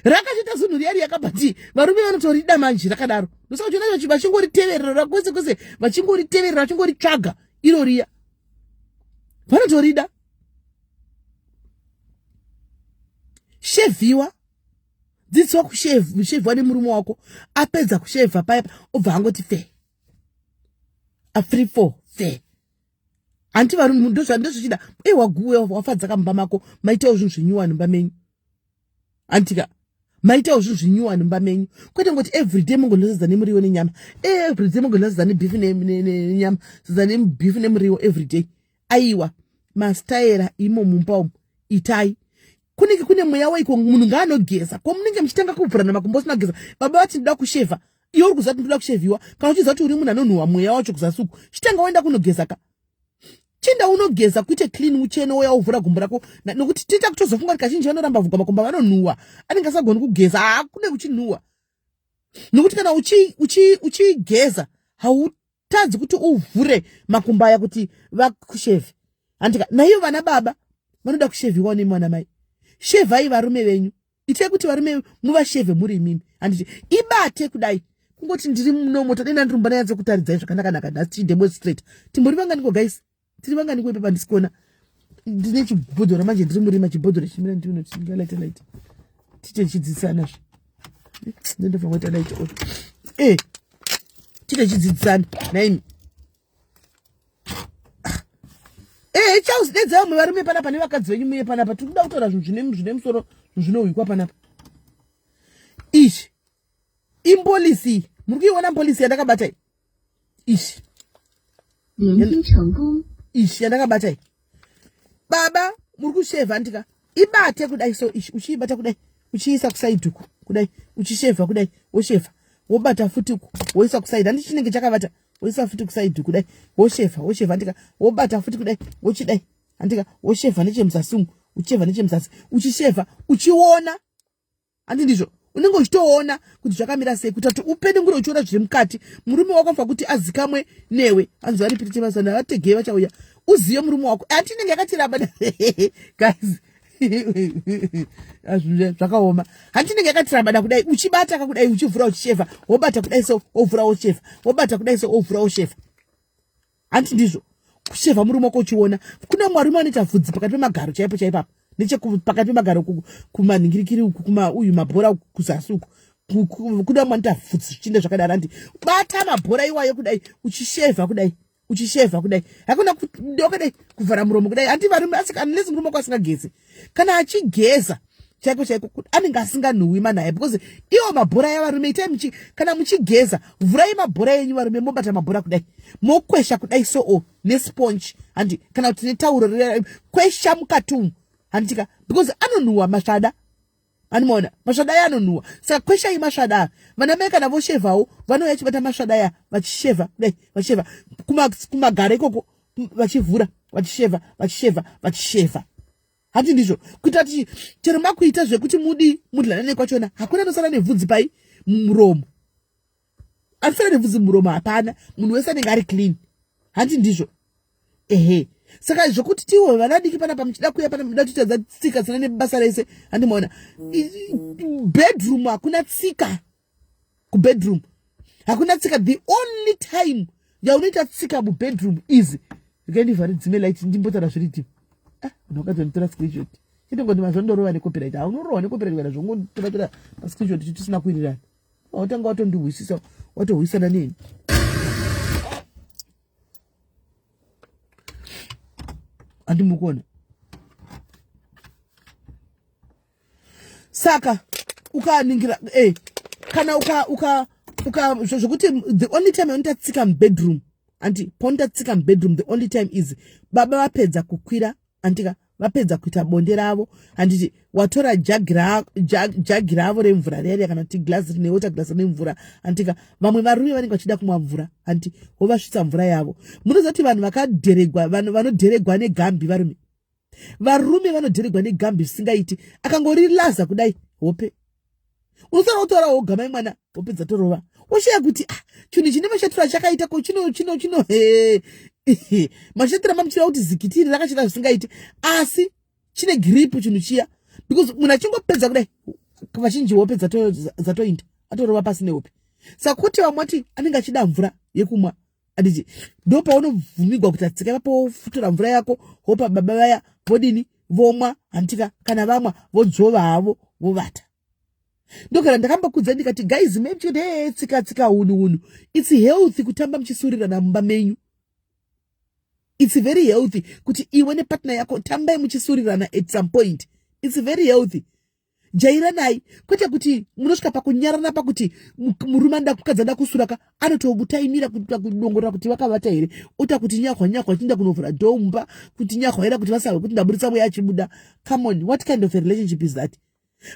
rakachita zinu riya riyakabati varume vanotorida manje rakadaro ndosaka chonacho vachingoriteverera kwese vachingoriteverera vachingoritsvaga iro riya vanotorida. Shevhiwa dzidziwa kushevhiwa nemurume wako apedza kushevha paya obva angoti fe a free for fe anti varume ndozvichida waguwe wafadzaka mumba mako maitawo zvinhu zvinyuwani mumba menyu antika maitawo zvinhu zvinyuwani mumba menyu kwete ngoti everyday mungonosadza nemuriwo nenyama everyday mungonosadza nebeef nenyama sadza nebeef nemuriwo everyday aiwa mastaira imo mumba umu itai kunenge kune mweya waiko munhu ngaanogeza ko munenge muchitanga kubvurana makumbo usina kugeza baba vati ndoda kushevha iwe uri kuzati ndoda kushevhiwa kana uchiziva kuti uri munhu anonhuhwa mweya wacho kuzasuku chitanga waenda kunogeza ka chinda unogeza kuite clean uchene woya uvhura gumbo rako nokuti tiita kutozofunga kuti kazhinji vanoramba vhuga makumbo vanonhuhwa anenge asagoni kugeza hakune uchinhuhwa nokuti kana uchigeza hautadzi kuti uvhure makumbo aya kuti vakushevhe andika naiyo vana baba vanoda kushevhiwa nemwana mai shevhai varume venyu itai kuti varume muvashevhe muri mimi handiti ibate kudai kungoti ndiri munomo tadenda ndirumbana yanze kutaridzai zvakanaka nhasi tidemonstrate timbori vanganiko guys tiri vanganiko ipepa ndisikuona ndine chibhodhoro manje ndiri murima chibhodhoro chimira ndiuno chingalaita light tite chidzidzisana ndendofa ngoita light on tite chidzidzisana naimi Charles dedza umwe varume panapa nevakadzi venyu muye panapa tiri kuda kutora zvinhu zvine musoro zvinohwikwa panapa. Ishi impolisi muri kuiona polisi yandakabata iyi. Ishi ishi yandakabata iyi. Baba muri kushevha ndika ibate kudai so ishi uchiibata kudai uchiisa kusaidi uku kudai uchishevha kudai woshevha wobata futi uku woisa kusaidi handi chinenge chakavata woisa futi kusaidi kudai woshevha ndika wobata futi kudai wochidai andika woshevha nechemuzasi uchishevha nechemuzasi uchishevha uchiona handi ndizvo unenge uchitoona kuti zvakamira sei kuti upenengure uchiona zviri mukati. Murume wako afa kuti azikamwe newe anzwa ripiti masana vategei vachauya uziye murume wako atinenge yakatiraba guys zvakaoma handinenge yakatirabada kudai uchibata kakudai uchivhura uchishevha wobata kudai so wovhura woshevha wobata kudai so wovhura woshevha handi ndizvo kushevha murume wako uchiona. Kuna mwarume anoita vhudzi pakati pemagaro chaipo chaipapa nechepakati pemagaro kumanhingirikiri uku kuma uyu mabhora kuzasi uku kuda mwanita vhudzi zvichinde zvakadaro handi bata mabhora iwayo kudai uchishevha kudai uchishevha kudai hakuna kudai kuvhara muromo kudai handi varume unless murume wako asingagezi kana achigeza chaiko chaiko anenge asinganhuwi manaye because iwo mabhora yavarume itai kana muchigeza vhurai mabhora yenyu varume mobata mabhora kudai mokwesha kudai so nesponge handi kana kuti netauro kwesha mukati umu handitika because anonhuwa masvada animona masvada aya anonhuwa saka kweshai masvada vanamai kana voshevhawo vanouya chibata masvada aya vachishevha kudai vachishevha kumagara ikoko vachivhura vachishevha hati ndizvo kuita kuti chero makuita zvekuti mudlanane kwachona hakuna anosara nevhudzi pai muromo anosara nevhudzi muromo hapana munhu wese anenge ari clean hati ndizvo saka zvokuti tiwo vanadiki panapa muchida kuya pana muda kuita tsika dzine basa rese handimaona bedroom hakuna tsika kubedroom hakuna tsika. The only time yaunoita tsika mubedroom is ndivhari dzime light ndimbotara zviriti unokadzonitora screenshot chitongoti mazvondorova necopyright unorova necopyright kana zvongotoratora pascreenshot tisina kuirirana watanga watondihwisisa watohwisana neni. Andimukona saka ukaningira kana zvokuti the only time yaunotatsika mubedroom anti paunotatsika mubedroom the only time is baba vapedza kukwira antika vapedza kuita bonde ravo handiti watora jagi ravo remvura riya kana kuti glasi rine water glass remvura antika vamwe varume vanenge vachida kumwa mvura anti wovasvitsa mvura yavo. Munoziva kuti vanhu vakadheregwa vanodheregwa negambi varume vanodheregwa negambi zvisingaiti akangorilaza kudai hope unosara utora wogama mwana wopedza torova woshaya kuti chinhu chine mashatiro achakaita ko chino mashatiro mamuchira kuti zikitiri rakachita zvisingaiti asi chine grip chinhu chiya because munhu achingopedza kudai vazhinji hope dzatoinda atorova pasi nehope saka kuti vamwe vati anenge achida mvura yekumwa anditi ndo paunovhumigwa kuti atsika ipapo wofutura mvura yako hopa baba vaya vodini vomwa handika kana vamwa vodzova havo vovata. Ndokana ndakambakudza ndikati guys maybe tsika hunu it's healthy kutamba muchisurirana mumba menyu. It's very healthy kuti iwe nepartner yako tambai muchisurirana at some point. It's very healthy. Jairanai kwete kuti munosvika pakunyarana pakuti murume anda kukadza nda kusuraka anotobutaimira kudongorera kuti vakavata here ota kuti nyahwa tinda kunovhura domba kuti nyahwa ira kuti vasawe kuti ndaburitsa mweya achibuda. Come on, what kind of a relationship is that?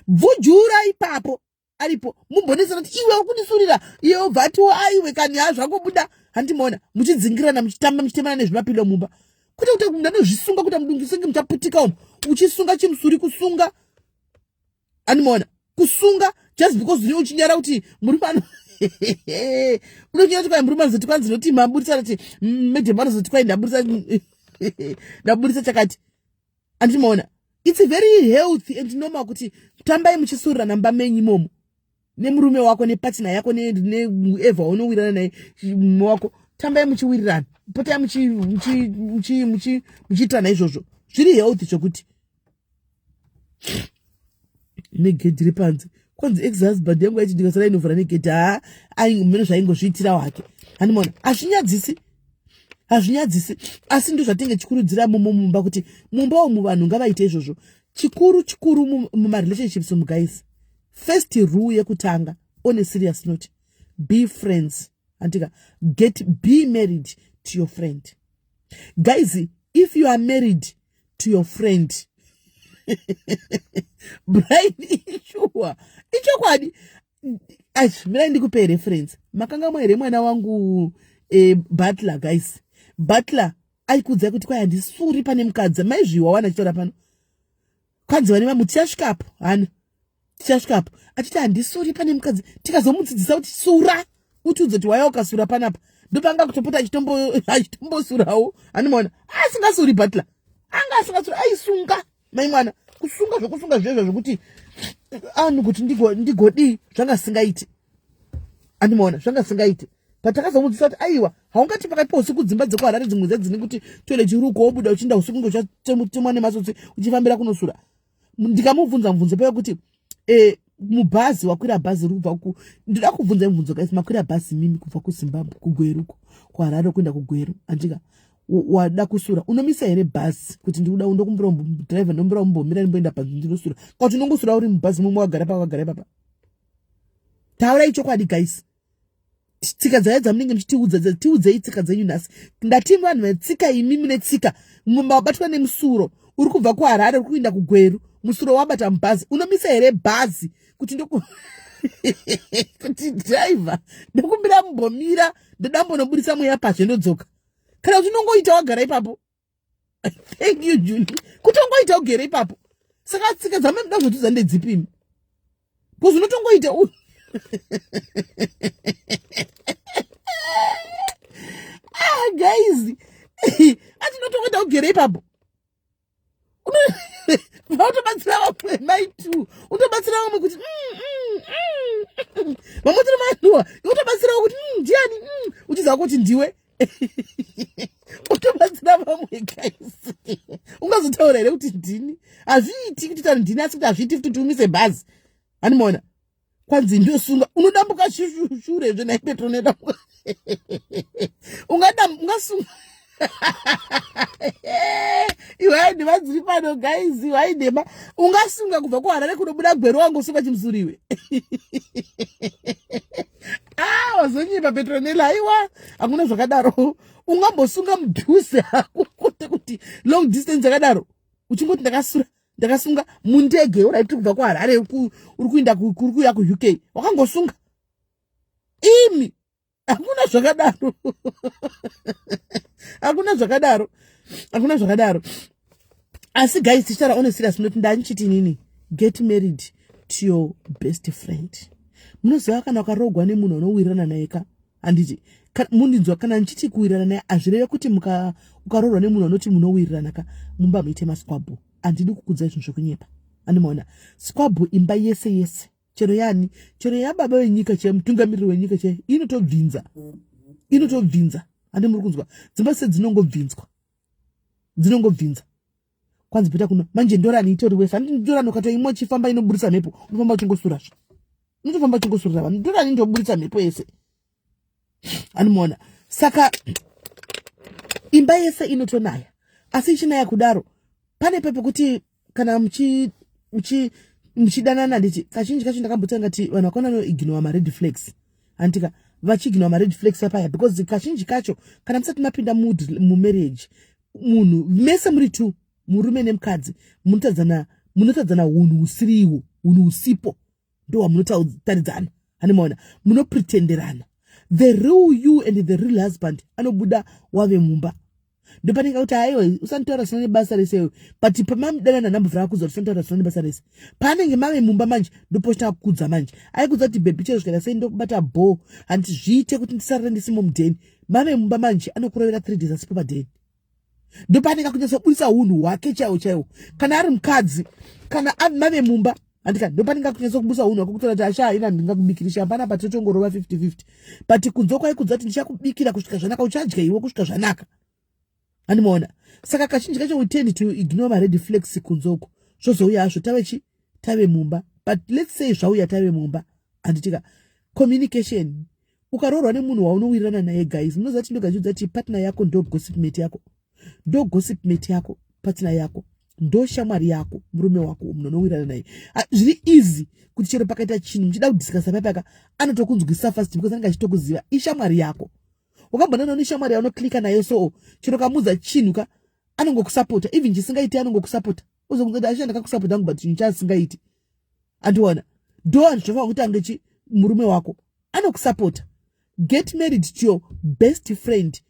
Vujura ipapo aripo mumbonesana kuti iwe ukunisurira iwe bvatiwo aiwe kani hazvangobuda handimona muchidzingirana muchitamba muchitemana nezvimapilo mumba kuti munhu anozvisunga kuti mudungisingi muchaputika umu uchisunga chimusuri kusunga handimona kusunga just because uri uchinyara kuti murume unochinyara kuti murume anozoti kwanzi noti maburisana kuti medhema anozoti kwai ndaburisa chakati handimona. It's very healthy and normal kuti tambai muchisurirana mumba menyu imomo nemurume wako nepartner yako neeva unowirana naye mume wako tambai muchiwirirana potai muchiitana izvozvo zviri healthy zvokuti negedhi repanze kwanzi ex-husband yangu yaiti ndikasara inovhura negedhi mene zvaingozviitira wake handimona hazvinyadzisi hazvinyadzisi asi ndo zvatinge chikurudzira mumba kuti mumba umu vanhu ngavaite izvozvo chikuru muma relationships guys. First rule yekutanga on a serious note, be friends. Antika, be married to your friend. Guys, if you are married to your friend, Brian Ishua, ichokwadi, mina ndikupe reference. Makanga mwere mwana wangu butler, guys. Butler, aikudza kuti kwaya ndisuri pane mukadza, maizviwa wana chitora pano. Kwanzi wani mamu tichasvikapo, hana. Tichasvikapo. Achiti handisuri pane mukadza, tikazomudzidzisa kuti sura. Utudze kuti waya ukasura panapa. Ndopanga kutopota achitombosurawo. Animona, asingasuri butler. Anga asingasuri, aisunga. Mai mwana, kusunga zvekusunga zvekuti anhu kuti ndigodi zvanga singaiti. Animona, zvanga singaiti. Patakazomudzisa kuti aiwa, haungati pakati pausiku dzimba dzekuharare dzimwe dzine kuti toilet ruko wobuda uchinda usiku ngochatemwa nematsotsi uchifambira kunosura. Ndikamubvunza mubvunzo paya kuti mubhazi wakwira bhazi rubva ku ndida kubvunza mubvunzo guys, makwira bhazi mimi kubva kuZimbabwe kuGweruko kuHarare kuenda kuGweru, andika wada kusura unomisa here bhazi kuti ndikuda undokumbira driver ndombira umbomira ndimboenda pandinosura kuti unongosura uri mubhazi mumwe wagara papa. Taura ichokwadi guys. Tsika dzaedza munenge tiudzei tsika dzenyu nhasi. Ndati vanhu vetsika imimi netsika mubatwa nemusuro uri kubva kuHarare uri kuenda kuGweru, musuro wabata mubhazi unomisa here bhazi kuti kuti driver ndokumbira mumbomira ndodambonobudisa mweya pashe ndodzoka. Kana kuti unongoita wagara ipapo. Thank you Julie. Kuti unongoita ugere ipapo. Saka tsika dzamamda kuzotudza ndedzipimi. Kuzi unotongoita guys. Ati unotongoita ugere ipapo. Unotobatsira vamwe mai tu. Unotobatsira vamwe kuti vamotiri manuwa. Unotobatsira kuti ndiani uchiziva kuti ndiwe. Unotobatsira vamwe guys. Ungazotaura here kuti ndini. Hazviiti kuti tani ndini asi kuti hazviiti kuti umise bhazi. Animona. Kwanzi ndosunga unodambuka shure zvena ipetro nedambuka. Ungasunga. Iwe ndivadziri pano guys, waidema ungasunga kubva kuHarare kunobuda Gweru wangu usunga chimsuriwe. Wazonyipa Petronella, aiwa hakuna zvakadaro. Ungambosunga mudhuze kuti long distance yakadaro. Uchingoti ndakasunga mundege uraiti kubva kuHarare uri kuenda kuya kuUK. Wakangosunga. Imi hakuna zvakadaro. Hakuna zvakadaro. Asi guys, tichara on a serious note, ndanichiti nini? Get married to your best friend. Munoziva kana ukarogwa nemunhu unowirirana naye ka? Handiti mundinzwa kana nchiti kuwirirana naye azvireve kuti ukarorwa nemunhu unoti munowirirana ka mumba muite masquabble. Handidi kukudza izvo zvokunyepa. Andimoona squabble imba yese. Chero yani, chero yababa wenyika che mutungamiriri wenyika che inotobvinza. Ande muri kunzwa dzimba se dzinongobvinza. Kwanzi peta kuno manje ndorani itori wesa ndorani ukatoimwe chifamba inoburisa mhepo unofamba uchingosura. Ndorani ndoburisa mhepo yese. Andimoona saka imba yese inotonaya. Asi ichinaya kudaro pane pepe kuti kana muchidanana nditi kazhinji kacho ndakambotsa ngati vanhu vakona no ignore ma red flags. Antika vachiignore ma red flags apaya because kazhinji kacho kana musati mapinda mu marriage munhu mese muri tu murume nemukadzi munotadzana unhu usiriwo, unhu usipo ndo munotaridzana. Animaona munopretenderana. The real you and the real husband anobuda wave mumba. Ndopanika kuti aiwa usantaura sina nebasa rese but pamamdana nanambura akuzwa usantaura sina nebasa rese panenge mame mumba manje ndoposta kudza manje aikudza kuti baby chero zvikaita sei ndokubata ball and zviite kuti ndisarire ndisimo mudheni mame mumba manje anokurovera 3 days asipo padheni. Ndopanika kunyasa kubudisa unhu hwake chaiwo kana ari mukadzi kana ari mame mumba andika ndopanika kunyasa kubudisa unhu hwake kutora kuti asha ina ndingakubikirisha hapana patotongorova 50-50 but kunzo kwaikudza kuti ndichakubikira kusvika zvanaka uchadya iwe kusvika zvanaka. Animaona saka kazhinji kacho we tend to ignore ma red flags kunzoko zvozouya hazvo tave mumba but let's say zvauya tave mumba anditika communication Ukaroorwa nemunhu waunowirirana naye guys, munoziva kuti ndogachidza kuti partner yako ndo gossip mate yako. Ndo gossip mate yako, partner yako. Ndo shamwari yako, murume wako munowirirana naye. Zviri easy kuti chero pakaita chinhu muchida kudiscussa payaka anotokunzwisa first because anenge achitokuziva ishamwari yako. Wakambonana neshamwari yako unoklika nayo so chero kamuza chinhu ka anongokusapota, even chisingaiti anongokusapota. Uzokunzwa ashanda kakusapota ngo but chinhu chasingaiti. Andiona. Ndo anzvova kuti angechi murume wako anokusapota. Get married to your best friend.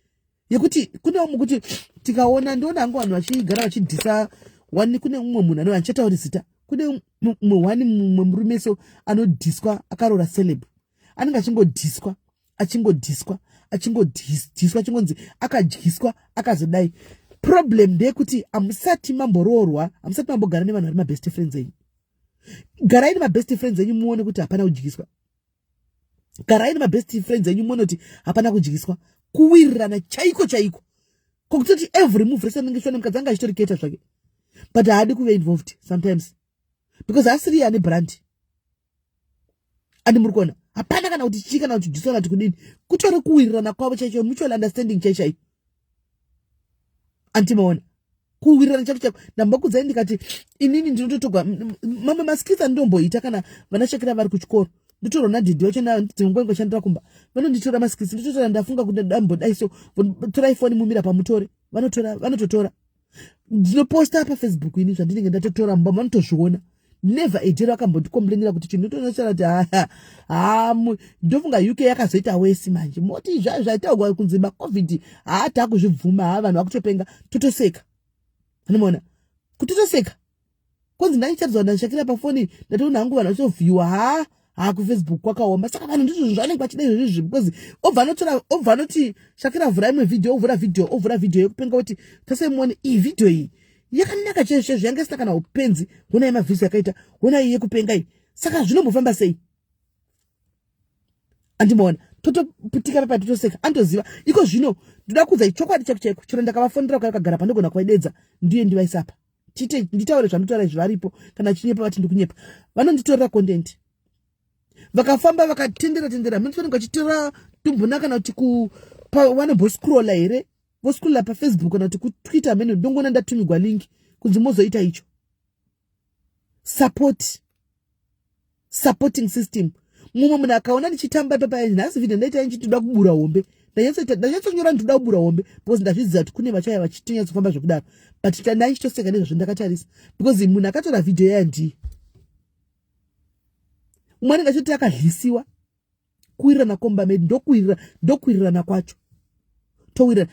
Yekuti kune umwe kuti tikaona ndona angu vanhu vachigara vachidhisa wani, kune umwe munhu anova achatauri zita. Kune umwe wani mumwe murume so anodhiswa akaroora celeb. Anenge achingodhiswa, achingonzi akadyiswa akazodai. Problem ndeyekuti amusati mamboroorwa, amusati mambogara nevanhu vari mabest friends enyu. Garai nemabest friends enyu muone kuti hapana kudyiswa. Garai nemabest friends enyu muone kuti hapana kudyiswa. Kuwirirana chaiko. Kokutoti every move rese anenge shona mukadzi anga achitoriketa zvake. But haadi kuve involved sometimes. Because asiri ane brand. Andi murikuona. Hapana kana kuti chii kana kuti dyiswa kana kuti kudini. Kutori kuwirirana kwavo chaicho, mutual understanding chaichai. Antimaona. Kuwirirana chaiko. Ndambokudzai ndikati inini ndinototogwa mamwe maskitsa ndomboita kana vanashakira vari kuchikoro. Nditora nadhidhi wacho dzimwengo chandira kumba. Vanonditora maskitsi nditotora ndafunga kuti ndambodai so tora iPhone mumira pamutore. Vanototora. Ndinoposta pa Facebook ini zvandinenge ndatotora mba vanotozviona. Never ejera akambondikomplainira kuti chinhu ndinotonochara kuti ndofunga UK yakazoita wesi manje. Moti zvaitaugwa kunzi COVID hatakuzvibvuma vanhu vakutopenga totoseka. Unoona? Kutotoseka. Kunzi ndaichadzwa ndashakira pafoni ndatoona hangu vanhu vachovhiwa ku Facebook kwakaoma. Saka vanhu ndizvo zvanenge vachida izvozvi because obva noti Shakira vhura imwe video, ovhura video yekupenga kuti tasemuone iyi video iyi yakanaka cheshe zvange sina kana upenzi, hona yemavhisi yakaita, hona iyi yekupenga iyi. Saka zvinombofamba sei? Andimaona totoputika papa totoseka andoziva iko zvino ndoda kudza ichokwadi chaiko chero ndakavafonera kwakagara pandogona kwaidedza ndiye ndivaisa apa nditaure zvanotaura izvi varipo kana chinyepa vati ndikunyepa vanonditorera content vakafamba vakatendera minofanirwa vachitora tumbuna kana kuti vanomboskrolla here voskrolla paFacebook kana kuti kuTwitter mene ndongona ndatumigwa link kunzi mozoita icho supporting system. Mumwe munhu akaona ndichitamba papa nhasi video ndaita nchitoda kubura hombe ndanyatsokunyora ndoda kubura hombe because ndazviziva kuti kune vachaya vachitonyatso zvekudaro but ndaichitoseka nezvo ndakatarisa because munhu akatora video yandi umwe anenge achiti akadlisiwa kuwirirana komba medi ndokuwirirana kwacho towirirana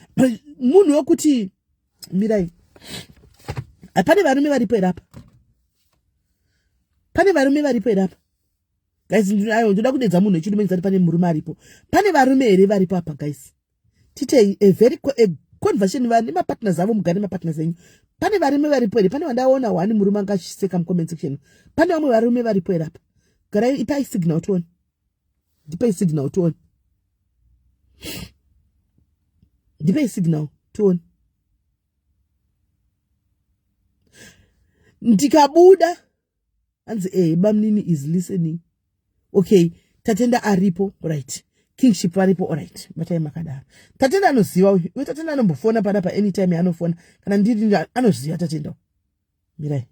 munhu wekuti mirai pane varume varipo here apa guys, ndoda kudedza munhu echirume ndizati pane murume aripo. Pane varume here varipo apa guys. Tite a conversation vane mapartners avo mugare mapartners enyu. Pane varume varipo here. Pane vandaona wani murume angaseka mucomment section. Pane vamwe varume varipo here apa. Garai ipai signal tone. Ndipai signal tone. Ndikabuda anzi bamnini is listening. Okay, Tatenda aripo, right. Kingship aripo, alright. Batai makadara. Tatenda anoziva, Tatenda anombofona pada pa anytime anofona. Kana ndiri anoziva Tatenda. Mirai.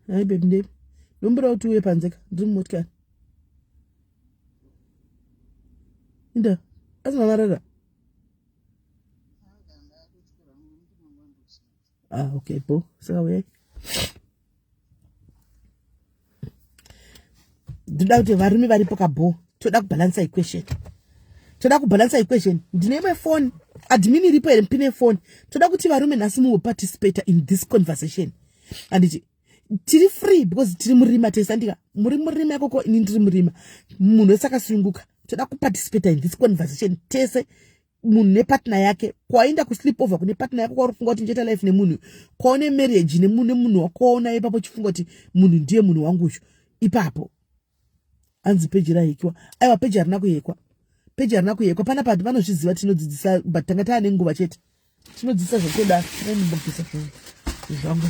Hai baby. Numbro tu ye panzeka, ndiri motkari. Inda, asina marara. Okay, bo, saka we. Ndoda kuti varume varipo kabo, toda kubalance equation. Ndine my phone, admin iripo here mpine phone. Toda kuti varume nhasi mu participate in this conversation. And tiri free because tiri murima tesandika murima yakoko ini ndiri murima munhu esakasunguka toda kuparticipate in this conversation tese munhu nepartner yake kwaenda kusleep over kune partner yako kwarufunga kuti njeta life nemunhu kwaone marriage nemunhu wakona ipapo chifunga kuti munhu ndiye munhu wangu ipapo anzi peji rahekwa aiwa peji harina kuhekwa pana pati vanozviziva tinodzidzisa but tanga taane nguva chete tinodzidzisa zvekuda nembogisa zvangu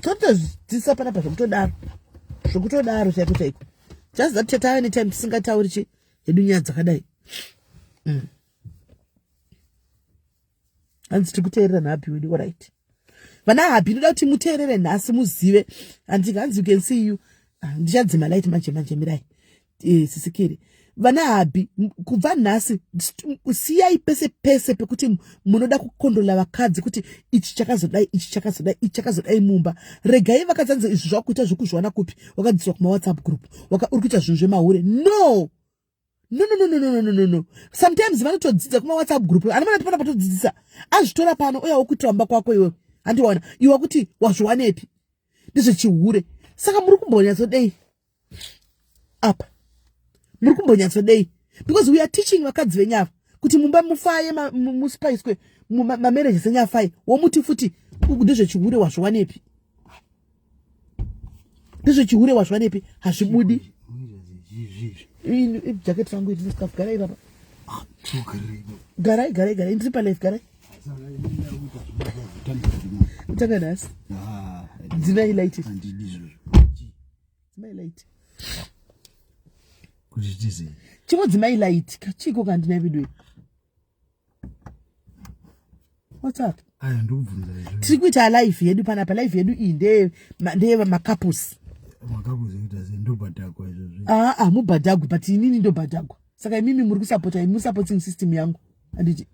totodzidzisa pana pa zvekutodaro chaiko chaiko just that tatawe netime tisingatauri chi hedu nyaya dzakadai hanzi tikuteerera nhapi wedu alright vana hapi ndoda kuti muteerere nhasi muzive andika hanzi you can see you ndichadzima light manje mirai sisikiri vana hapi kubva nhasi siyai pese pekuti munoda kukondrola vakadzi kuti ichi chakazodai mumba regai vakadzanzi izvi zvakuita zvekuzviwana kupi wakadziswa kuma WhatsApp group uri kuita zvinhu zvemahure no sometimes vanotodzidza kuma WhatsApp group anofanira tipana patodzidzisa azvitora pano uyawo kuitamba kwako iwewe handiwana iwe kuti wazviwanepi ndezvechihure saka muri kumbonyatsodei apa muri kumbonyatsodei because we are teaching vakadzi venyava kuti mumba mufaye musipaiswe mamarriages enyafaye womuti futi ndezvechihure wazviwanepi hazvibudi jacket rangu iri scarf garai baba garai ndiri pa life garai utanga nasi dzimai light kuti tize chimo dzimai light kachiko kandina video what's up aya ndobvunza izvo tiri kuita live yedu panapa live yedu iyi ndeye makapus ekuita ndobhadhagwa izvozvo mubhadhagwa but inini ndobhadhagwa saka imimi muri kusapota muri supporting system yangu anditi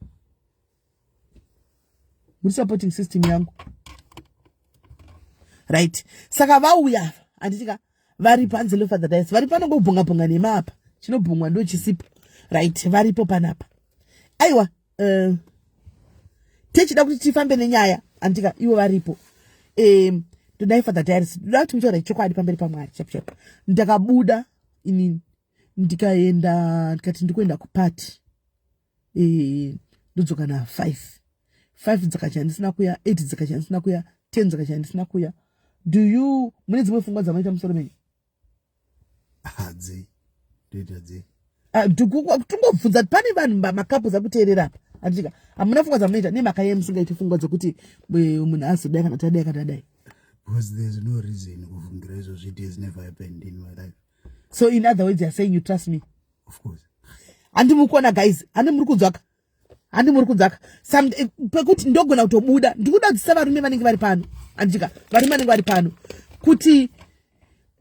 muri supporting system yangu right saka vauya anditika varipo hanzi lofather dice vari pano ngobhonga nemapa chinobhongwa ndo chisipo right varipo panapa aiwa techida kuti tifambe nenyaya andika ivo varipo todai father diaries ndoda kuti muchaura chokwadi pamberi paMwari chap ndakabuda ini ndikaenda ndikati ndikuenda kupati ndodzoka na 5 dzakacha ndisina kuya 8 dzakacha ndisina kuya 10 dzakacha ndisina kuya do you mune dzimwe pfungwa dzamaita musoro menyu hadzi ndoita tungobvunza pane vanhu makapu zakuteerera apa andika hamuna pfungwa dzamaita nemakaye musingaiti pfungwa dzokuti munhu azodai kana tadai kana tadai because there's no reason kufungira izvozvo. It has never happened in my life. So in other words, you're saying you trust me? Of course. Andi mukona guys, andi muri kudzaka. Some pekuti ndogona kutobuda. Ndikuda kudzisa varume vanenge vari pano. Andika, varume vanenge vari pano. Kuti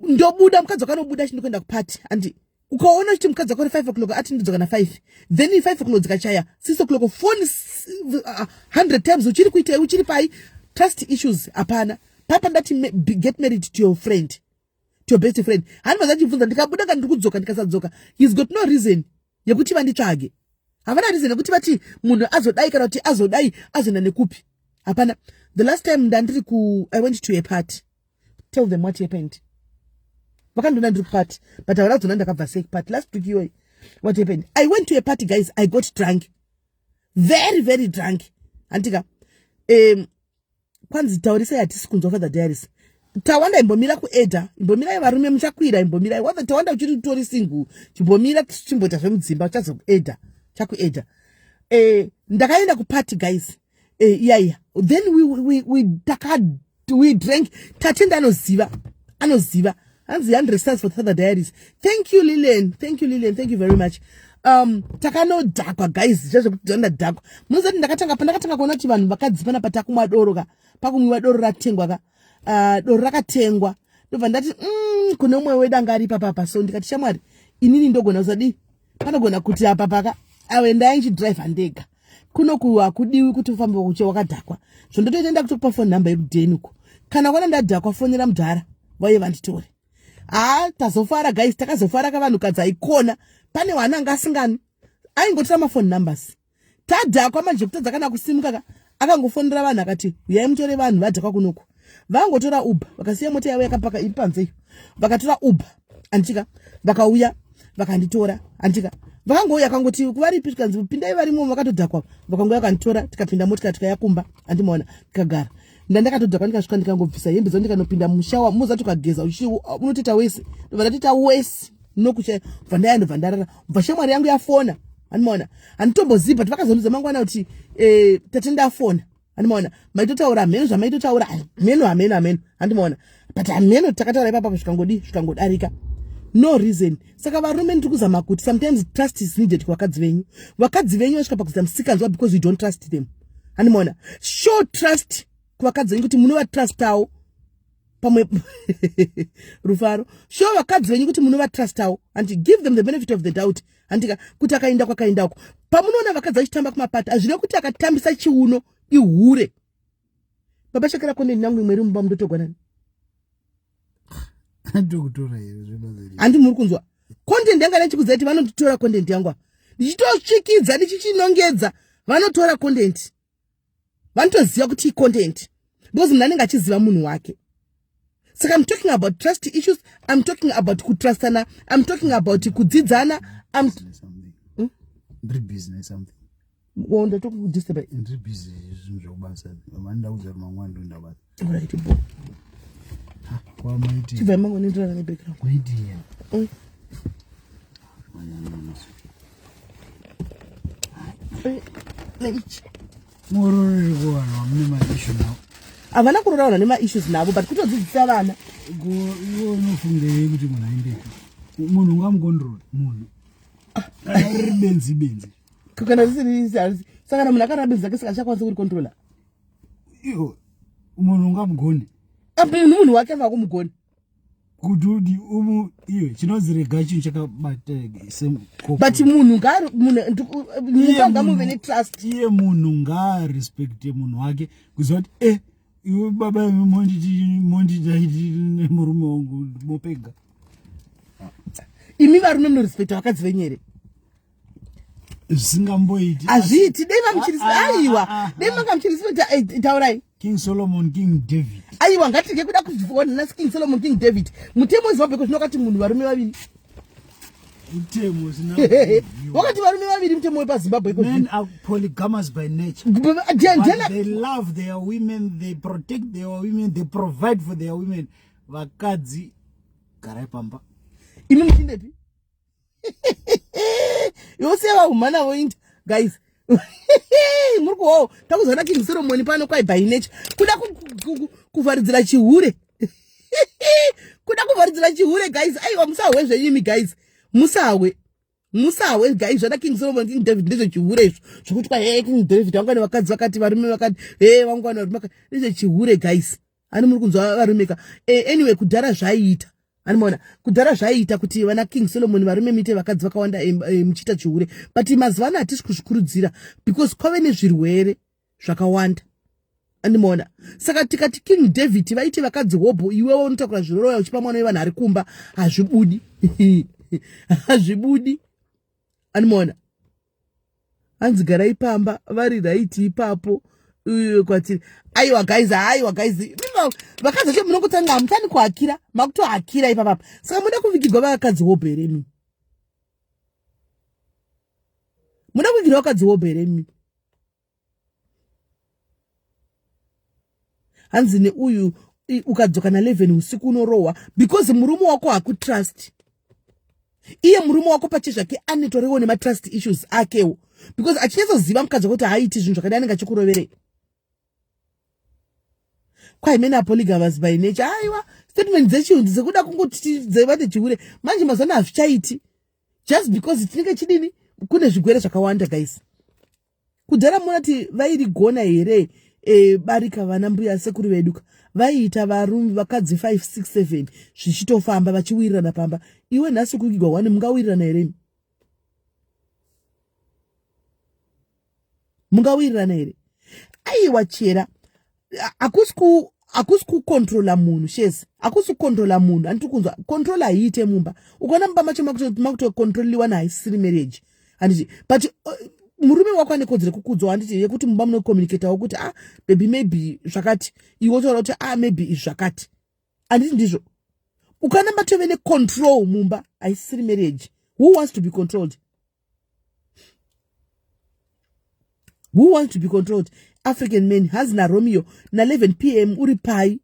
ndobuda mukadzi wakanobuda chindokuenda kupati. Andi ukaona kuti mukadzi wako 5 o'clock ati ndidzoka na 5. Then 5 o'clock dzikachaya 6 o'clock phone 100 times uchiri pai. Trust issues apana. Papa ndati get married to your friend, to your best friend. Hani mazachibvunza ndikabuda kana ndikudzoka ndikasadzoka. He's got no reason yekuti vanditsvage. Havana reason yekuti vati munhu azodai kana kuti azodai azona nekupi. Hapana. The last time I went to a party. Tell them what happened. Vakandona ndiri party, but I was ndakabva sick party last week. You what happened? I went to a party, guys. I got drunk. Very, very drunk. Antika kwanzi taurisa yatisi kunzwa father diaries. Tawanda imbomira kueda, imbomira varume muchakwira, imbomira whether tawanda uchiri tori single, chimbomira chimbota zvemudzimba chazo kueda, chakueda. Ndakaenda ku party, guys. Yeah. Then we drank. Tatenda anoziva. Hanzi 100 stars for father diaries. Thank you Lillian. Thank you very much. Takano dhakwa, guys. Just kutonda dhakwa. Munozati ndakatanga kuona kuti vanhu vakadzipana patakumwa doro ka. Pakumwiwa doro ratengwa ka. Doro rakatengwa. Ndobva ndati kune umwe wedu anga ari papa. So ndikati shamwari inini ndogona uzadi panogona kuti apa paka awe ndainchi driver ndega. Kuno kudiwi kuti ufambe kuche wakadhakwa. Zvondotoenda kutokupa phone number yekudenuko. Kana kwana ndadhakwa fonera mudhara vauye vanditore. Tazofara guys, takazofara kavanhu kadzi ikona. Pane wananga asingani aingotora mafone numbers. Tadhakwa manje kutadza kana kusimuka akangofonera vanhu akati uyai mutore vanhu vadhakwa kunoko. Vangotora Uber, vakasiya mota yavo yakapaka iri panze. Vakatora Uber, antika vakauya vakanditora, antika vakangouya kangoti kuvaripi tikanzi pindai varimo vakatodhakwa. Vakangouya vakanditora tikapinda motika tikayakumba, andimaona tikagara. ndakatodza kwandikasvika ndikangobvisa hembe dzangu ndikanopinda mushawa muzati ukageza unotita wese vanatita wese nokucha vandaya ndobva ndarara bva shamwari yangu yafona animaona handitomboziva tivakazonudza mangwana kuti tate ndafona animaona maitotaura hameno zvamaitotaura hameno handimaona but hameno takataura ipapa zvikangodarika no reason saka varume ndiri kuzama kuti sometimes trust is needed kuvakadzi venyu vasvika pakuzita musikanzwa because you don't trust them handimaona show trust kuvakadzi venyu kuti munovatrustawo pamwe rufaro show vakadzi venyu kuti munovatrustawo and give them the benefit of the doubt andika kuti akaenda kwakaendako pamunoona vakadzi vachitamba kumapata hazvina kuti akatambisa chiuno ihure baba shakira konde nangu imweri mumba mudotogwanani handi muri kunzwa content yanga nechikudza kuti vanotora content yangu ndichitosvikidza ndichichinongedza vanotora content vanotoziva kuti content because mnanenge achiziva munhu wake saka I'm talking about trust issues, I'm talking about kutrustana, I'm talking about kudzidzana, I'm business something. Wonder to disturb it. Business njobasa. Amanda uza mangwando ndabasa. Alright, bo. Kwa maiti. Tiva mango nindra na background. Maiti ya. Moro bwana, amne issue now. Avana kurora nema issues navo but kutodzidzisa vana go unofunge kuti munhu aindeki munhu ngamgontrol munhu benzi kana risiri saka munhu akarabidza ke saka chakwanisa kuti controller iyo munhu ngamgoni munhu wake vakumugoni kuti iyo chinozirega chinhu chakabata but munhu ngamuve netrust iye munhu ngarespecte munhu wake kuziva kuti iwe baba monditaiti nemurume wangu mopega imi varume munorespecta vakadzi venyu here zvisingamboiti hazviiti dei vamuchirisi aiwa dei mangamuchirisi taurai King Solomon, King David. Aiwa ngatike kuda kuzviona King Solomon, King David mutemo zimbabwe zvinokati munhu varume vaviri mutemo zina wakati varume vaviri mutemo wepazimbabwe men are polygamous by nature. They love their women, they protect their women, they provide for their women. Vakadzi garai pamba imi muchindepi yoseva umhana woinda guys muri kuwawo takuzona King Solomon pano kwai by nature kuda kuvharidzira chihure kuda kuvharidzira chihure guys aiwa musawe zvenyimi guys musawe guys zvada King Solomon King David ndezvo chihure izvo zvokuti kwa King David wangwana vakadzi vakati varume vakati wangwana varume vakati ndezvo chihure guys ani muri kunzwa varumeka anyway kudhara zvaiita animona kudhara zvaiita kuti vana King Solomon varume mite vakadzi vakawanda muchita chihure but mazuva ano hatisi kuzvikurudzira because kwave nezvirwere zvakawanda animona saka tikati King David vaiti vakadzi hobo iwewo unotakura zviroroya uchipa mwana wevanhu ari kumba hazvibudi animona hanzi garai pamba vari raiti ipapo kwatiri aiwa guys vakadzi vacho munongotanga hamutani kuhakira makutohakira ipapapa saka muda kuvigirwa vakadzi hoberemi hanzi neuyu ukadzoka na11 usiku unorohwa because murume wako hakutrust iye murume wako pachezvake anetoriwo nematrust issues akewo because achinyasoziva mukadzi kuti haaiti zvinhu zvakadai anenge achikuroverei kwai men are polygamous by nature aiwa statement dzechihunzi dzekuda kungoti dzevati chihure manje mazana hazvichaiti just because tinenge chidini kune zvigwere zvakawanda guys kudhara munati vairigona here barika vana mbuya sekuru veduka vaiita varume vakadzi 5 6 7 zvichitofamba vachiwirirana pamba iwe nhasi kugigwa wani mungawirirana here aiwa chera akusi kukontrola munhu shesi akusi kukontrola munhu anditi kunzwa kontrola haiite mumba ukaona mumba macho makutokontroliwa nahaisiri marriage handiti but murume wako ane kodzero kukudzwa handiti yekuti mumba munokomunicatawo kuti baby maybe zvakati iwe taura kuti maybe izvi zvakati handiti ndizvo ukaona matove necontrol mumba haisiri marriage. Who wants to be controlled? African men hanzi naRomeo na 11 p.m. uri pai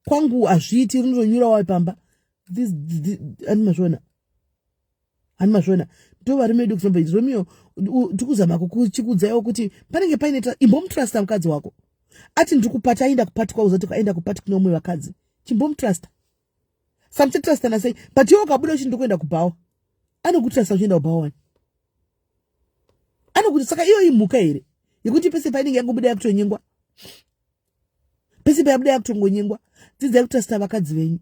kwangu azviti runonyura wapi pamba this animazvona ndo varume vedu kusamba Romeo tikuzama kukuchikudzaiwo kuti panenge paine imbomutrusta mukadzi wako ati ndikupata aenda kupati kwauza kuti aenda kupati kuna umwe vakadzi chimbomutrusta samtitrustana sei but iwe ukabuda uchi ndikuenda kubhawa anokutrasta uchienda kubhawa wani anokuti saka iyo imhuka here yekuti pese painenge yangobuda yakutonyengwa pese payabuda yakutongonyengwa dzidzai kutrasta vakadzi venyu.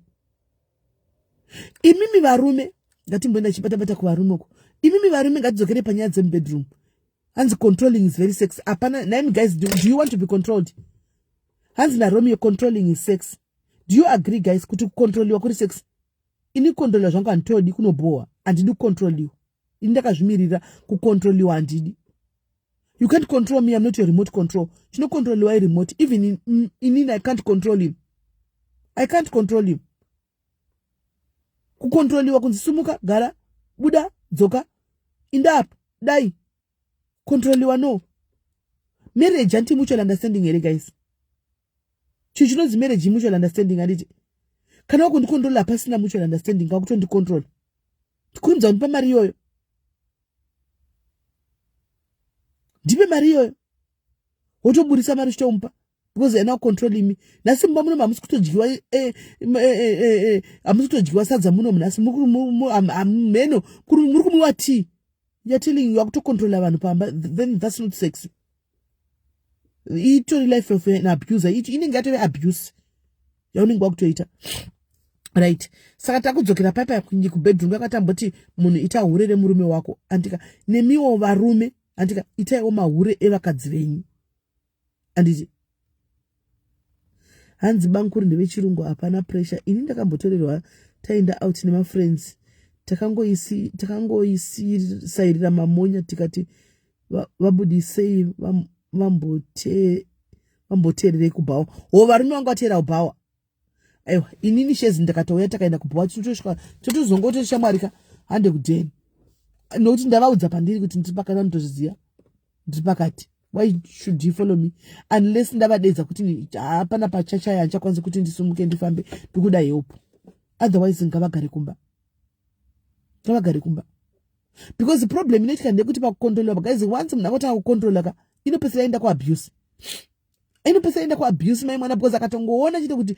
Imimi varume ngatimboenda chibata kuvarume uko. Imimi varume ngatidzokere panyaya dzemubedroom. Hanzi controlling is very sex. Apana name guys, do you want to be controlled? Hanzi na Romeo controlling is sex. Do you agree guys kuti kucontroliwa kuri sex? Ini control zvangu antodi kunoboa andidi kucontroliwa. Ini ndakazvimirira kucontroliwa andidi. You can't control me, I'm not your remote control. Chino controliwa remote. Even in I can't control him. I can't control him. Kukontroliwa kunzi sumuka, gara, buda, dzoka, inda up, dai. Kontroliwa no. Marriage anti mutual understanding here guys. Chichinozi marriage mutual understanding aditi. Kana wako ndikontrola pasina mutual understanding kakuto ndikontrol. Tikunza unipa mari yoyo. Ndipe mari yoyo. Wotoburisa mari chitompa. Because you're not controlling me. Nasi mbamuno mamusi kutojiwa amusi kutojiwa sadza muno nasi meno muri kumwa tea. You're telling you to control vanhu pamba, then that's not sex. Ito life of an abuser. Inenge atove abuse. Yaunenge wakutoita. Right. Saka takudzokera papa kubedroom yakatamboti munhu ita hurere murume wako. Andika nemiwo varume andika itaiwo mahure evakadzi venyu. Anditi hanzi bankuri ndevechirungu hapana pressure. Ini ndakambotorerwa taenda out nema friends. Takangoisisairira mamonya tikati vabudisei vamboteerere kubhawa. Ho varume vangu vateera kubhawa. Aiwa inini shezi ndakatouya takaenda kubhawa totozongoti shamwarika hande kudheni. Nokuti ndavaudza pandiri kuti ndiri pakati vanotozviziva. Ndiri pakati. Why should you follow me? Unless ndavadedza kuti hapana pachachaya hanchakwanisa kuti ndisumuke ndifambe ndikuda help. Otherwise ngavagare kumba. Because the problem inoitika ndekuti pakukontroliwa guys, once munhu akotanga kukontrolaka inopesera enda kuabuse. Inopesera kuabuse mai mwana because akatongoona chito kuti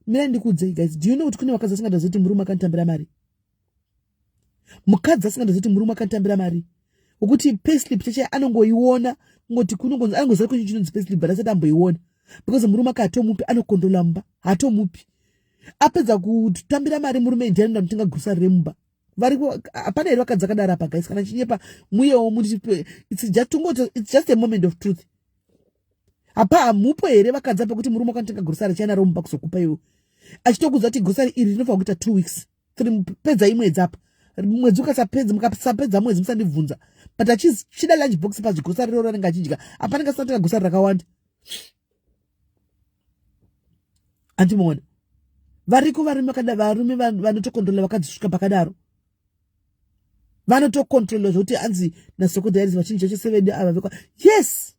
mina ndikudzei guys. Do you know kuti kune vakadzi vasingazivi kuti murume akanditambira mari? Mukadzi asingazivi kuti murume akanditambira mari. Ukuti payslip chacha anongoiona ngoti kunongonzi anongoziva kuti chinonzi payslip but asati amboiona. Because murume akatomupi anokontrola mumba, hatomupi. Apedza kutambira mari murume ndiye anoda kutenga grocery remumba. Variko apana ero vakadzi akadaro apa guys, kana chinyepa muyewo muti it's just a moment of truth. Apa mupo here vakadzi apa kuti murume akatenga grocery chana romumba kuzokupa iwo. Achitokuza kuti grocery iri rinofa kuita 2 weeks. 3 pedza imwedzi apa. Mwedzi ukasapedza mukasapedza mwedzi musandibvunza. But achida lunch box pa grocery roro ranenge achidya. Apa nanga satenga grocery rakawanda. Antimuona. Variko varume kada varume vanotokontrola vakadzi kusvika pakadaro. Vanotokontrola zvokuti anzi nasokodhairi vachinji chacho 7 ava vekwa. Yes.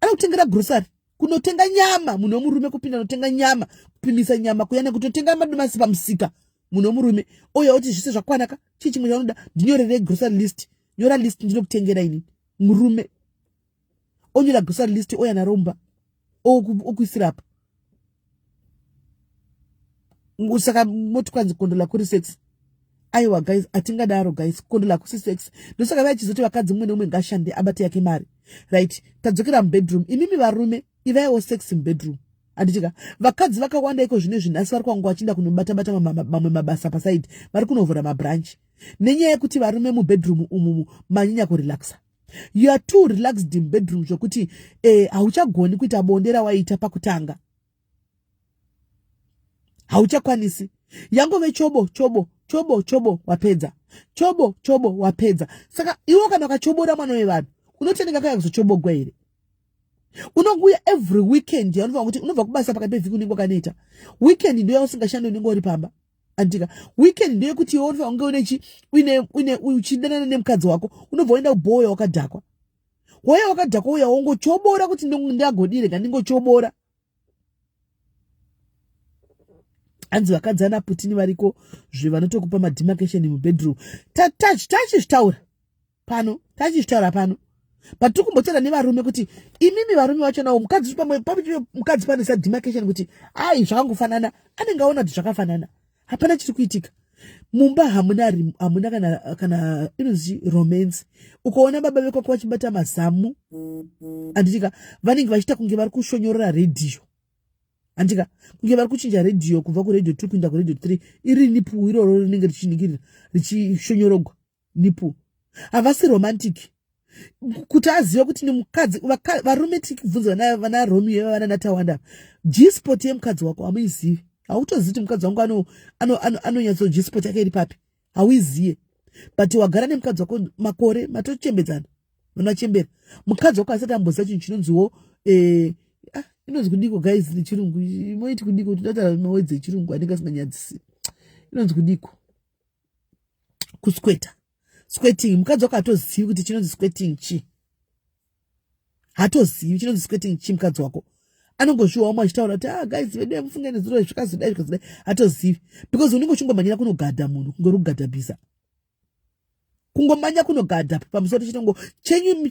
Anotengera grocery. Kunotenga nyama, munhu womurume kupinda notenga nyama, kupimisa nyama, kuyana kutotenga madomasi pamusika. Munhu womurume oya oti zvise zvakwanaka, chii chimwe chaunoda ndinyorere grocery list. Nyora list ndinokutengera ini. Murume onyora grocery list oya naromba. Okuisira apa. Ngusaka motikwanzi kondola kuri sex. Aiwa guys, atingadaro guys, kondola kuri sex. Ndosaka vachizoti vakadzi mumwe nomwe ngashande abate yake mari. Right? Tadzokera mubedroom. Imimi varume ivaiwo sex mubedroom. Andichika vakadzi vakawanda iko zvinezvi asi vari kwangu vachinda kunobata mamwe mabasa pasaidi. Vari kunovhura mabranch. Nenyaya yekuti varume mubedroom umumu manyanya kurelaxa. You are too relaxed in bedroom zvokuti hauchagoni kuita bonde rawaita pakutanga. Hauchakwanisi. Yangove chobo wapedza. Chobo wapedza. Saka iwo kana wakachobora mwana wevanhu unotendeka kaya kuzochobogwa here. Unonguya every weekend yaunova kuti unobva kubasa pakati pevhiki unenge wakaneta. Weekend ndio usingashande unenge uri pamba. Andika weekend ndio kuti unova unge uine uchidanana nemukadzi wako unobva uenda kuboya wakadhakwa. waya wakadhaka uya wongochobora kuti ndagodire ngandingochobora. Anzi vakadzi ana Putini variko zvevanotokupa mademarcation mubedroom. Tachizvitaura pano, patiri kumbotaura nevarume kuti imimi varume vacho nawo mukadzi mukadzi panesa demarcation kuti ai zvakangofanana, anenge aona kuti zvakafanana, hapana chiri kuitika. Mumba hamuna kana inonzi romance. Ukaona baba veko vachibata mazamu, andika vanenge vachiita kunge vari kushonyorora radio. Andika kunge vari kuchinja radio kubva kuredio 2 kuenda kuredio 3 iri nipu iroro rinenge richiningirira richishonyorogwa nipu. Havasi romantic. Kuti azive kuti ni mukadzi varume tikibvunza vana Romeo vana Natawanda, G-spot yemukadzi wako hamuizivi. Hautozivi kuti mukadzi wangu anonyatso G-spot yake iri papi, hauiziye. But wagara nemukadzi wako makore matochembedzana, munachembera. Mukadzi wako asati amboziva chinhu chinonziwo inonzi kudiko guys nechirungu, moiti kudiko tinotaura mawedzi echirungu anenge asinganyadzisi. Inonzi kudiko kusqueta. Squirting, mukadzi wako hatozivi kuti chinonzi squirting chi. Hatozivi chinonzi squirting chi mukadzi wako. Anongozviwa wamwe achitaura kuti guys vedu mufunge nezuro zvakazodai zvakazodai, hatozivi. Because unenge uchingomanyira kunogadha munhu, kungori kugadha bhiza. Kungomanya kunogadha pamusoro chinongo chenyu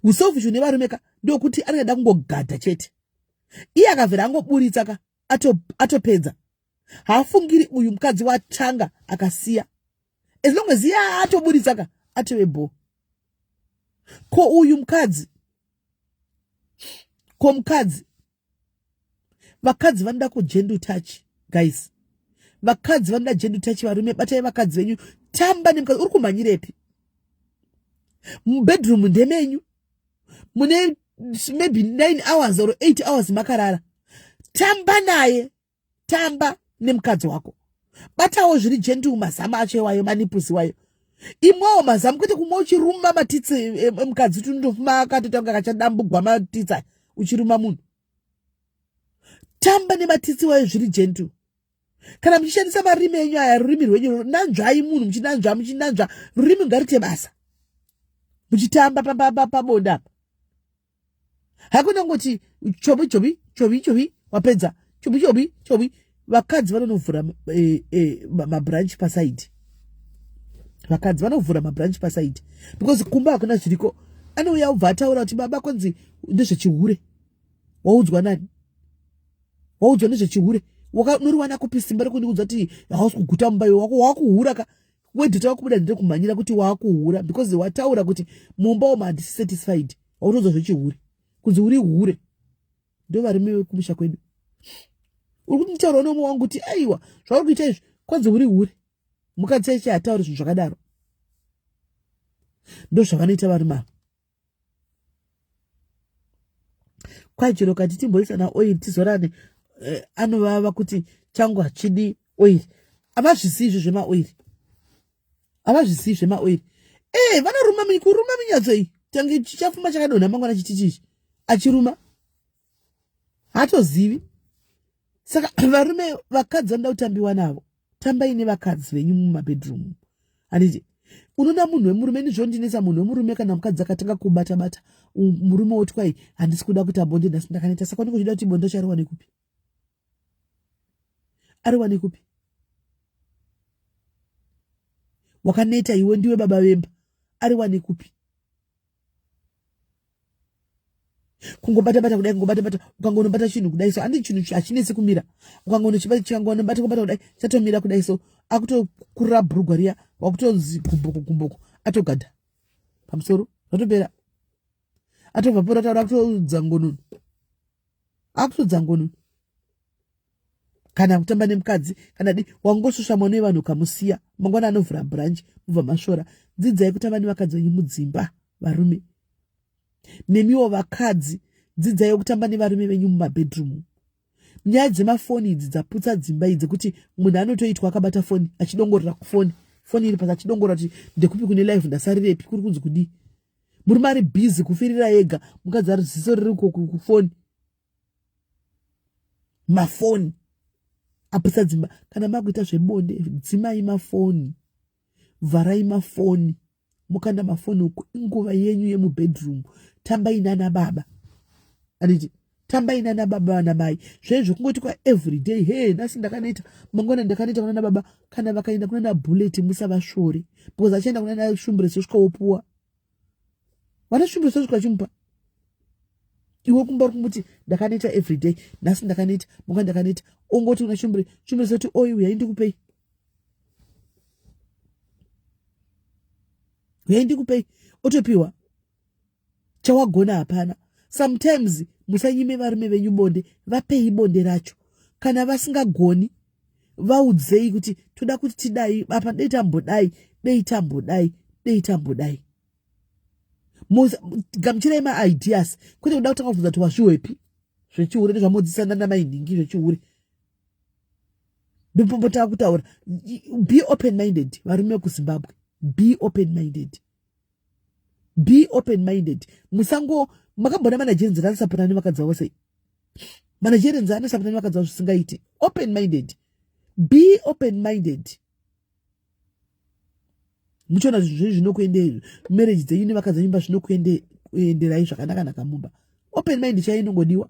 uselfish nevarumeka ndokuti anoda kungogadha chete. Iye akavhera angoburitsa atopedza. Haafungiri uyu mukadzi watanga akasiya. As long as iye atoburitsa atowebo. Ko uyu mukadzi vakadzi vanoda kugender touch guys. Vakadzi vanoda gender touch varume, batai vakadzi venyu, tamba nemukadzi. Uri kumanyirepi? Mubedroom ndemenyu. Mune maybe 9 hours or 8 hours makarara. Tamba naye. Tamba nemukadzi wako. Batawo zviri gentle mazamu acho wayo, manipusi wayo. Imwawo mazamu kuti kumwe uchiruma matitsi emukadzi tunondofuma akatotanga kachadambugwa matitsi uchiruma munhu. Tamba nematitsi wayo zviri gentle. Kana muchishandisa marimi enyu aya, rurimi rwenyu nanzvai munhu muchinanzva rurimi ngaruite basa. Muchitamba pabonda. Hakuna ngoti chobi wapedza. Chobi. Vakadzi vanonovhura mabranch paside. Vakadzi vanovhura mabranch paside. Because kumba hakuna zviriko. Anouya ubva ataura kuti baba kwanzi ndezvechihure. Waudzwa nani? Waudzwa ndezvechihure. Noriwana kupi simba rekundiudza kuti hausi kuguta mumba wako wakuhura ka. Wedhota wakubuda ndiri kumhanyira kuti wakuhura. Because wataura kuti mumba wama handisi satisfied. Wautodzwa zvechihure. Kunzi uri hure. Ndo varume vekumusha kwedu. Uri kutaura nomu wangu kuti aiwa zvauri kuita izvi kwanzi uri hure. Mukadzi eche hatauri zvinhu zvakadaro. Ndo zvavanoita varume. Kwai chero kati timboisana oil tizorane anovava kuti changu hachidi oil. Havazvisiyi zvema oil. Havazvisiyi zvema oil. Kuruma minyadzo iyi. Tange chichafuma chakadonha mangwana chitichi. Achiruma. Hatozivi. Saka varume vakadzi vanoda kutambiwa navo. Tambai nevakadzi venyu mumabedroom. Handiti unoda munhu wemurume, ndizvondinetsa munhu wemurume kana mukadzi akatanga kubata murume woti kwai handisi kuda kuti abonde nhasi ndakaneta, saka ndiko chida kuti bondo chariwa nekupi? Ariwa nekupi? Wakaneta iwe ndiwe baba vemba. Ariwa nekupi? Kungobata kudai, ukangonobata chinhu kudai so handi chinhu hachinesi kumira. Ukangonobata kudai chatomira kudai so akutokurira bhurugwa riya wakutonzi gumboko atogadha pamusoro zvatopera. Atobva pora taura akutodza ngonunu. Kana kutamba nemukadzi kana wangosvosva mwana wevanhu ukamusiya mangwana anovhura branch mubva mashora. Dzidzai kutamba nevakadzi venyu mudzimba varume. Nemiwo vakadzi dzidzai kutamba nevarume venyu mumabedroom. Nyaya dzemafoni idzi dzaputsa dzimba idzi kuti munhu anotoitwa akabata foni achidongorera kufoni. Foni iri pasi achidongorera kuti ndekupi kune live ndasarirepi kuri kunzi kudii. Murume ari busy kufirira ega, mukadzi ari ziso riri kufoni. Mafoni aputsa dzimba. Kana makuita zvebonde dzimai mafoni. Vharai mafoni. mukanda mafoni uku inguva yenyu yemubedroom. Tambai nana baba. Anditi tambai nana baba na mai. Zvezvo kungoti kwa everyday. Hey, nasi ndakanoita mangwana ndakanoita kuna baba kana vakaenda kuna bullet musavashore. Because achaenda kuna shumbreso svika wopuwa. Wana shumbreso svika chimpa. Iwe kumba kumuti ndakanoita everyday. Nasi ndakanoita mangwana ndakanoita. Ongoti kuna shumbreso kuti oi uya ndikupei. Uya ndikupei. Otopiwa. Chawagona hapana. Sometimes musanyime varume venyu bonde, vapei bonde racho. Kana vasingagoni, vaudzei kuti toda kuti tidai, apa dei tambodai, dei tambodai, dei tambodai. Gamuchirai ma-ideas. Kwete kuda kutanga kubvunza kuti wazviwepi. Zvechihure nezvamodzisana namaindingi zvechihure. Ndopombotaka kutaura. Be open-minded, varume kuZimbabwe. Be open-minded. Be open-minded. Musango makambona manajerenzi anosapota nevakadzawo sei. Manajerenzi anosapota nevakadzawo zvisingaiti. Open-minded. Be open-minded. Muchiona zvinhu zvinokuendei marriage dzenyu nevakadzi nyumba zvinokuenderai zvakanaka nakamumba. Open-minded chainongodiwa.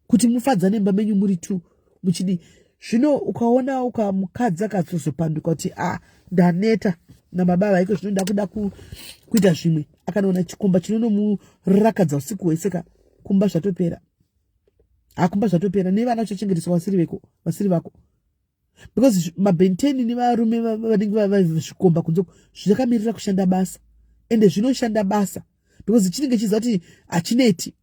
Kuti mufadzane mba menyu muri tu muchidi. Zvino ukaona ukamukadzi akatsozopanduka kuti ndaneta nababa vaiko zvinoda kuda kuita zvimwe akanoona chikomba chinonomurakadza usiku hwese kumba zvatopera. Kumba zvatopera nevana vachachengeteswa vasiri vako. Because mabhenteni nevarume vanenge vazvikomba kunze zvakamirira kushanda basa. Ende zvinoshanda basa. Because chinenge chiziva kuti hachineti.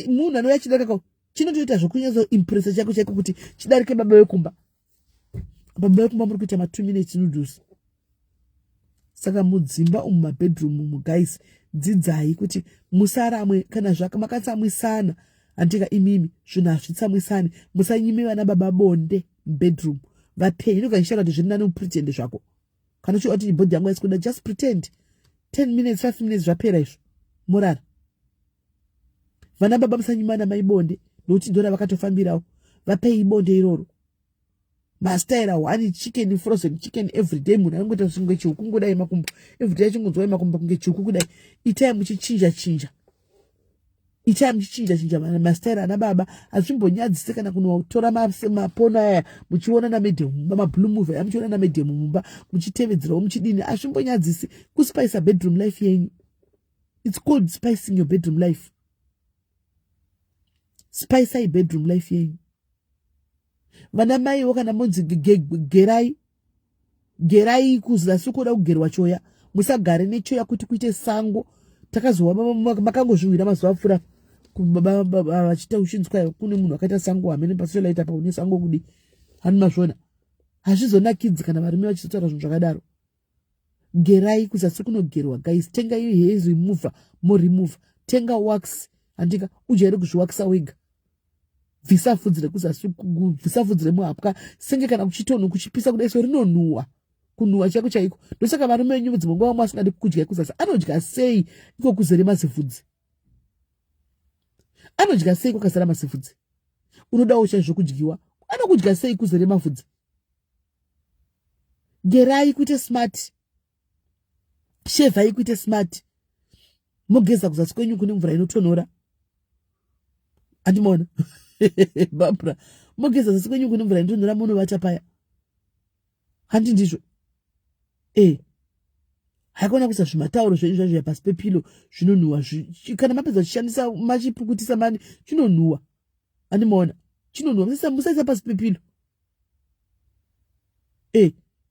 Munhu anouya chidarika chinotoita zvokunyazo impresa chako chaiko kuti chidarike baba wekumba. Baba wekumba muri kuita 2 minutes noodles. Saka mudzimba mumabedroom guys, dzidzai kuti musaramwe kana makatsamwisana andika imimi zvinhu hazvitsamwisani. Musanyime vana baba bonde bedroom. Vapei inoganishara kuti zviri nani upretend zvako. Kana uchiona kuti bhodhi yangu haisi kuda, just pretend. 10 minutes 5 minutes zvapera izvo. Murara. Vana baba musanyimana maibonde nokuti ndora vakatofambirawo. Vapei bonde iroro. Mastaira one chicken frozen chicken every day munhu anongoita zvinge chihuku ngodai makumbo. Every day chingonzwa makumbo kunge chihuku kudai. Itai muchichinja. Itai muchichinja mastaira ana baba azvimbonyadzise kana kunotora mapono aya muchiona namedhemu mablue movie muchiona namedhemu mumba muchitevedzerawo muchidini azvimbonyadzisi kuspice bedroom life yenyu. It's called spicing your bedroom life. Spice your bedroom life yenyu. Vana mai wakana monzi gerai kuzasi kuda kugerwa choya. Musagare nechoya kuti kuite sango. Takazowa makangozviwira mazuva apfuura vachita ushinzwa kune munhu akaita sango hamene pasolaita paune sango kudi. Hani mazvona. Hazvizonakidzi kana varume vachitaura zvinhu zvakadaro. Gerai kuzasi kunogerwa guys. Tenga iyo hair remover, more remover. Tenga wax andika ujaire kuzviwakisa wega. Visafudzire kuzasi visafudzire muhapwa senge kana kuchitono kuchipisa kudai so rinonuwa. Kunuwa chako chaiko. Ndosaka varume venyu dzimwe mwasingadi kudya kuzasi anodya sei iko kuzere masifudzi. Anodya sei kwakazara masifudzi. Unodawo chazvokudyiwa. Anokudya sei kuzere mafudzi. Gerai kuite smart. Shevhai kuite smart. Mogeza kuzasi kwenyu kune mvura inotonhora. Andimona. Barbara. Mogeza kuzasi kwenyu kune mvura inotonhora munovata paya. Handi ndizvo. Haikona kuisa zvimatauro zvezvazvo pasi pepilo zvinonhuwa. Kana mapedza kushandisa machipukutisa mani chinonhuwa. Andimona. Chinonhuwa. Musaisa pasi pepilo.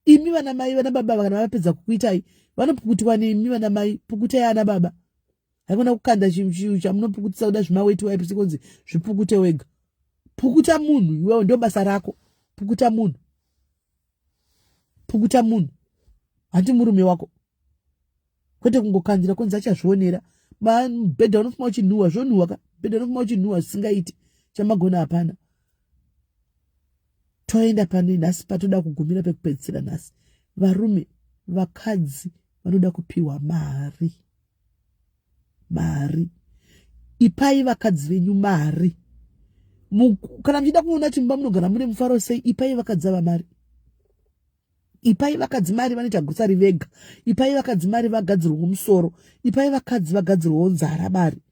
Imi vana mai vana baba kana vapedza kukuitai vanopukutiwa nemi vana mai pukutai ana baba. Haikona kukanda chamunopukutisa kuda zvimaweti wipes kunzi zvipukute wega. Pukuta munhu iwewe ndio basa rako. Pukuta munhu. Pukuta munhu. Hati murume wako. Kwete kungokandira kunzi achazvionera. Bhedha unofuma uchinhuwa zvonhuwa ka. Bhedha unofuma uchinhuwa zvisingaiti. Chamagona hapana. Toenda pane nhasi patoda kugumira pekupedzisira nhasi. Varume, vakadzi vanoda kupiwa mari. Ipai vakadzi venyu mari. Kana mchida kuona chimba munogara mune mufaro sei, ipai vakadzi ava mari. Ipai vakadzimari vanoita grosari vega. Ipai vakadzimari vagadzirwa musoro. Ipai vakadzi vagadzirwa nzara mari.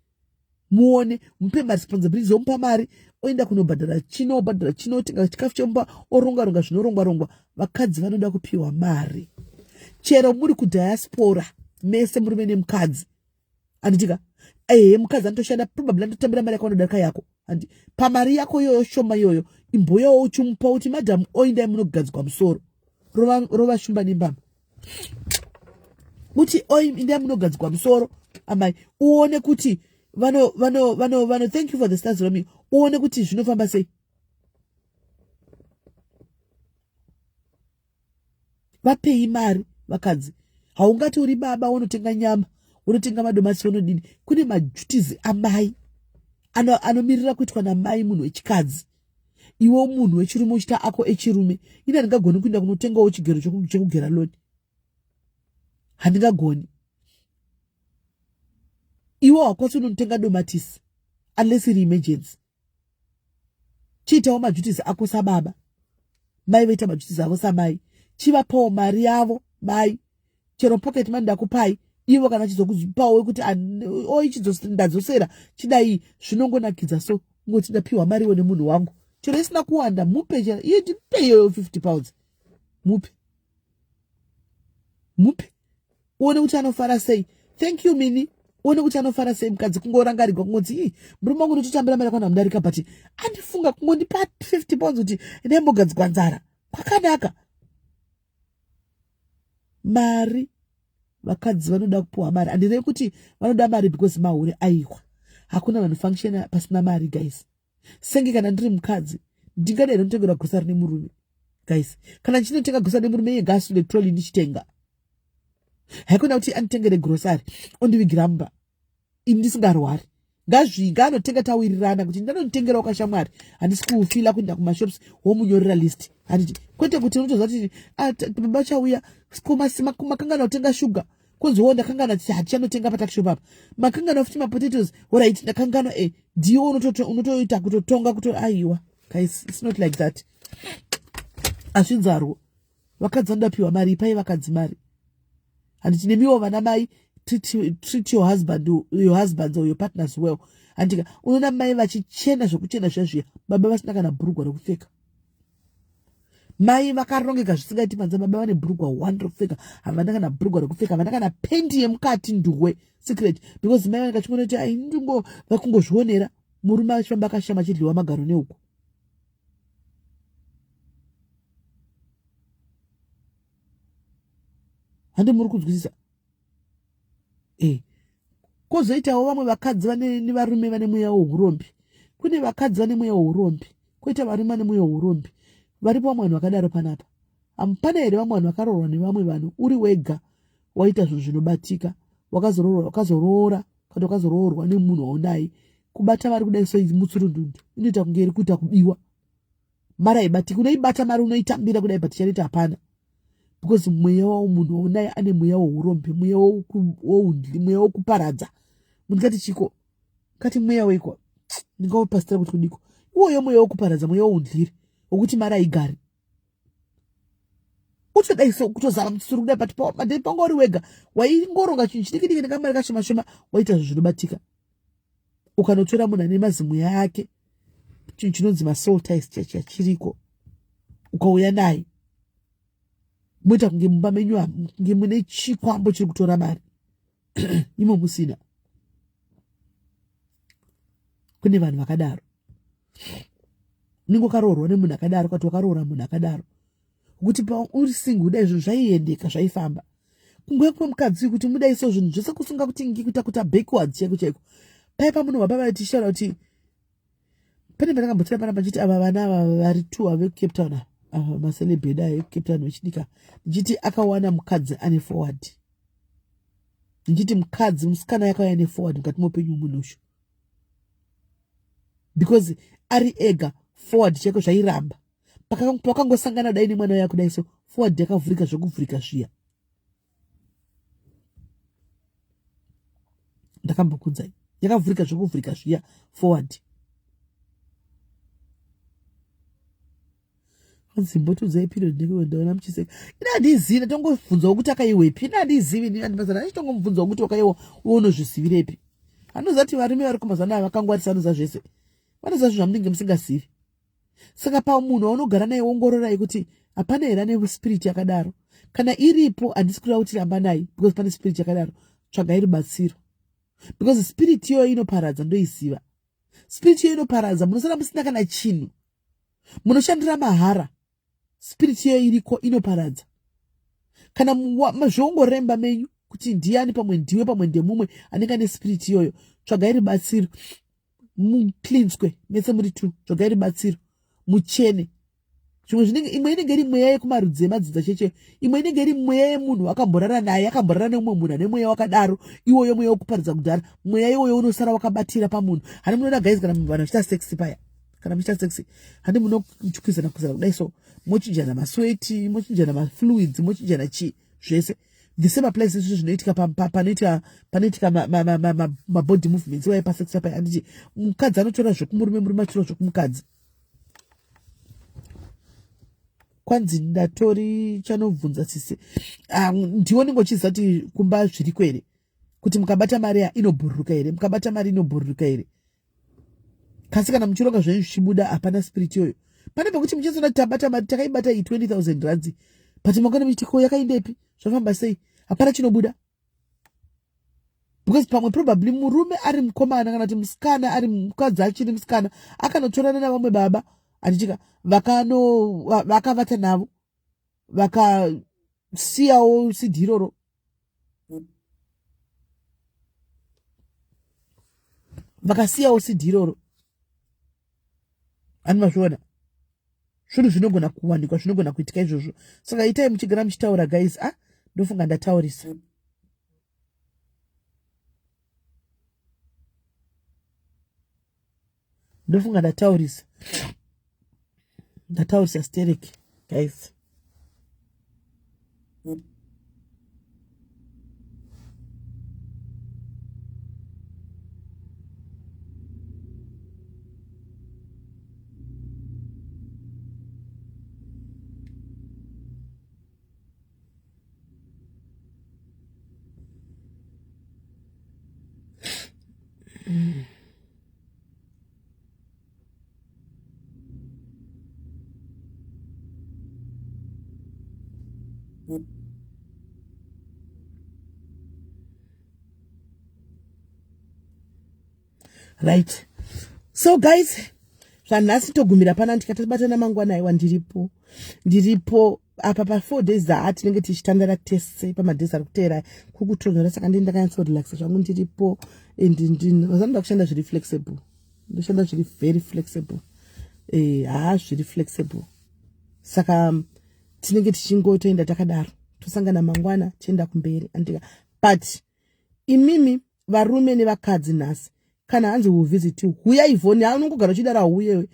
Muone, mupe responsibility zomupa mari, oenda kunobhadhara chino, tenga chikafu chemupa, oronga zvinorongwa. Vakadzi vanoda kupiwa mari. Chero muri kudiaspora, mese murume nemukadzi. Anditika, mukadzi anotoshanda probably anotambira mari yakaonodaka yako. Andi pamari yako yoyo shoma yoyo, imboyo uchumupa uti madam oenda munogadzwa musoro. Rova shumba nembama. Kuti oenda munogadzwa musoro, amai uone kuti vano thank you for the stars Romy. Uone kuti zvinofamba sei. Vapei mari vakadzi. Haungati uri baba unotenga nyama, unotenga madomasi unodini. Kune maduties amai anomirira kuitwa namai munhu wechikadzi. Iwo munhu wechirume uchita ako echirume. Ina ndingagoni kuenda kunotengawo chigero chekugera loni. Handingagoni. Iwo hakosi unotenga domatisi unless iri emergency. Chiitawo maduties ako sababa. Mai vaita maduties avo samai. Chivapawo mari yavo mai. Chero pocket money ndakupai. Ivo kana chizokupawo kuti ndadzosera chidai zvinongonakidza so ngoti ndapiwa mari wone munhu wangu. Chero isina kuwanda mupe chero iye ndipe yoyo 50 pounds. Mupe. Uone kuti anofara sei. Thank you Mini. Uone kuti anofara sei mukadzi kungorangarirwa kungodzi murume wangu ndototambira mari yakona mudarika but andifunga kungondipa 50 pounds kuti ndembogadzwa nzara. Kwakanaka. Mari vakadzi vanoda kupuwa mari. Andirevi kuti vanoda mari because mahure aiwa. Hakuna vanhu function pasina mari guys. Senge kana ndiri mukadzi ndingadai ndotengera grosari nemurume guys. Kana ndinotenga grosari nemurume iye gas electrol ndichitenga. Haikona kuti anditengere grosari ondivigira mumba ndisingarwari. Ngazviga anotenga tawirirana kuti ndanotengera ukashamwari. Handisi kufila kuenda kumashops womunyorera list. Handiti kwete kuti unotoziva kuti baba chauya makangana kutenga shuga. Kunziwo ndakangana hatichanotenga patakishop apa. Makangana futi potatoes right ndakangana ndiwo unotoita kutotonga aiwa. Guys, it's not like that. Azvinzarwo. Vakadzi vanodapiwa mari, ipai vakadzi mari. Handiti nemiwo vana mai treat your husband or your partners well. Handika unoona mai vachichena zvokuchena zvazviya baba vasina kana bhurugwa rekupfeka. Mai vakarongeka zvisingaiti manza baba vane bhurugwa 1 rekupfeka, havana kana bhurugwa rekupfeka, havana kana pendi yemukati nduwe secret because mai vanenge vachingona kuti ndingo vakungozvionera murume achifamba akashama achidliwa magaro neuko. Handi muri kunzwisisa. Kozoitawo vamwe vakadzi vane varume vane mweya wourombi. Kune vakadzi vane mweya wourombi, koita varume vane mweya wourombi. Varipo vamwe vanhu vakadaro panapa. Pana here vamwe vanhu vakaroorwa nevamwe vanhu uri wega waita zvinhu zvinobatika, wakazoroora kana wakazoroorwa nemunhu waunai. Kubata mari kudai so mutsurundundu inoita kunge iri kuita kubiwa. Mari haibatika, unoibata mari unoitambira kudai but charita hapana. Because mweya munhu waunai ane mweya wourombi, mweya woundli, mweya wokuparadza. Mundikati chiko kati mweya weko ndingaupasitira kuti kudiko uwoyo mweya wokuparadza, mweya woundliri wokuti mari haigari. Uchodai so kutozara mutsuru kudai but madei panga uri wega waingoronga chinhu chidiki nekamari kashoma waita zvinhu zvinobatika. Ukanotora munhu ane mazimweya yake chinhu chinonzi masoul ties chiriko ukauya naye moita kunge mumba menyu kunge mune chikwambo chiri kutora mari imo musina. Kune vanhu vakadaro. Unenge wakaroorwa nemunhu akadaro, kati wakaroora munhu akadaro kuti uri single dai zvinhu zvaiendeka zvaifamba. Kungoye kwemukadzi kuti mudai so zvinhu zvose kusunga kuti ngikuita kuita backwards chaiko. Paipa munhu wababa vatishaura kuti pane pandakambotora pana pachiti ava vana vari 2 veCape Town maselebheda eCape Town vechidika ndichiti akawana mukadzi ane forward. Ndichiti mukadzi musikana yakauya ane forward mukati muupenyu munushu because ari ega forward chako zvairamba. Pakangosangana dai nemwana wako dai so forward yakavhurika zvokuvhurika zviya. Ndakambokudzai yakavhurika zvokuvhurika zviya forward. Nzimbotudzai period ndikuendaona muchiseka. Ina handizivi tongobvunzawo kuti akaiwepi. Ina handizivi ndini handipazana achitongomubvunzawo kuti wakaiwa unozvizivirepi. Anozati varume vari kumazana vakangwarisa anoza zvese. Vanoza zvinhu zvamunenge musingazivi. Saka pamunhu waunogara naye ongororai kuti hapana here ane spirit yakadaro. Kana iripo handisi kureva kuti ramba naye because pane spirit yakadaro. Tsvagai rubatsiro. Because spirit iyoyo inoparadza ndoiziva. Spirit iyoyo inoparadza munosara musina kana chinhu. Munoshandira mahara. Spirit iyoyo iriko inoparadza. Kana zvoongoremba menyu kuti ndiani pamwe ndiwe pamwe ndemumwe anenge ane spirit iyoyo, tsvagai rubatsiro. Muklinswe mese muri tu, tsvagai rubatsiro. Muchene. Zvimwe zvinenge imwe inenge iri mweya yekumarudzi emadzidza cheche. Imwe inenge iri mweya yemunhu akamborara naye, akamborara neumwe munhu ane mweya wakadaro, iwoyo mweya wekuparidza kudhara. Mweya iwoyo unosara wakabatira pamunhu. Hani munoona guys kana munhu vanochita sex paya. Kana muchita sex, hani munochukwizana kudai so. Mochinjana masweti, mochinjana mafluids, mochinjana chi zvese. The same applies izvo zvinoitika panoitika mabody movements iwaye pasex paya. Handiti mukadzi anotora zvokumurume, murume achitora zvokumukadzi. Kwanzi ndatori chanobvunza sisi. Ndiwo ningochiziva kuti kumba zviriko here. Kuti mukabata mari inobhururuka here. Mukabata mari inobhururuka here. Kasi kana muchironga zvenyu zvichibuda hapana spirit iyoyo. Pane pekuti muchizoona tabata mari takaibata 20,000 rands. But makana muchitiko yakaindepi? Zvafamba sei? Hapana chinobuda. Because pamwe probably murume ari mukomana kana kuti musikana ari mukadzi achiri musikana akanotorana navamwe baba andichika vakavata navo vakasiyawo sidhiroro. Vakasiyawo sidhiroro. Ani mazviona. Zvinhu zvinogona kuwanikwa, zvinogona kuitika izvozvo. Saka itai muchigara muchitaura guys. Ndofunga ndataurisa. Ndofunga ndataurisa. Ndataurisa stereki guys. Right. So guys, zvanhasi togumira pana ndikatabatana mangwana aiwa ndiripo apa pa 4 days tinenge tichitandara tests pamadays ari kuteera kukutonhora. Saka ndini ndakanyatso relax zvangu ndiripo ndinoda kushanda zviri flexible. Ndoshanda zviri very flexible. Zviri flexible. Saka tinenge tichingotoenda takadaro. Tosangana mangwana tienda kumberi andika. But imimi varume nevakadzi nhasi kana hanzi uvisit Huyai vhoni anongogara uchidara huye.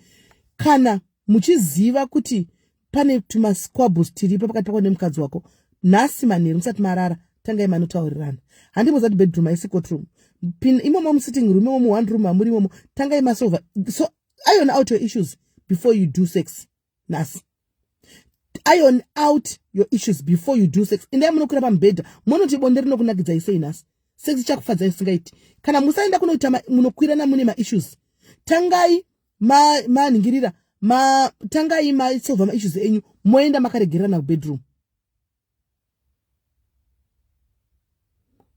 Kana muchiziva kuti pane tumasquabbles tiripo pakati pako nemukadzi wako, nhasi manheru musati marara tangai manotaurirana. Handimuzati bedroom haisi courtroom. Imomo musitting room, imomo one room amuri imomo tangai masolva. So iron out your issues before you do sex. Nhasi iron out your issues before you do sex. Indai munokwira pamubhedha munoti bonde rinokunakidza isei nhasi. Sex chakufadza isingaiti. Kana musaenda kunoita munokwirana mune ma-issues. Tangai maningirira tangai masolva ma-issues enyu moenda makaregerana kubedroom.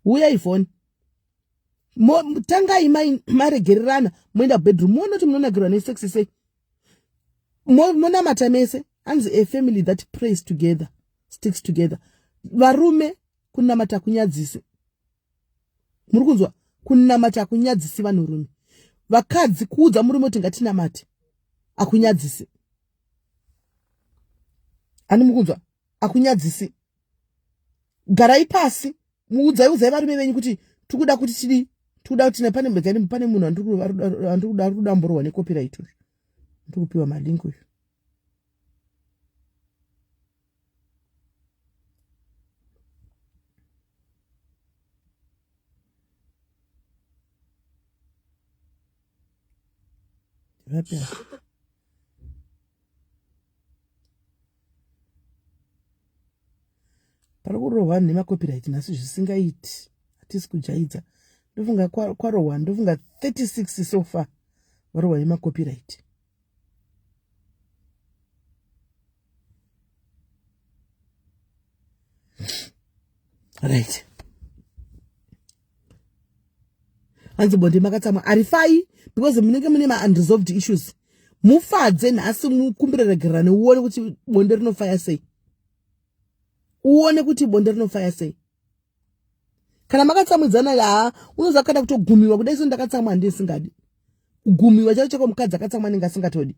Huyai phone. Tangai maregererana moenda kubedroom. Monoti munonagirwa nesex sei. Monamata mese. Hanzi a family that prays together sticks together. Varume kunamata kunyadzise. Murukunzwa kunamata kunyadzisi vanhurume. Vakadzi kuudza murume kuti ngatinamate akunyadzisi. Ani mukunzwa akunyadzisi. Garai pasi muudza varume venyu kuti tukuda kuti chidi tukuda kuti pane munhu andikuda kudamborwa necopyright. Ndikupiwa malingu. Varikurohwa nemacopyright nasi zvisingaiti. Hatisi kujaidza. Ndofunga kwarohwa ndofunga 36 so far. Varohwa nemacopyright. Right. Hanzi bonde makatsamwa arifai because munenge mune unresolved issues. Mufadze nhasi mukumbireragirane uone kuti bonde rinofaya sei. Uone kuti bonde rinofaya sei. Kana makatsamwidzana unoza kada kutogumiwa kudai so ndakatsamwa handii singadi. Kugumiwa chako chako mukadzi akatsamwa ninga singatodi.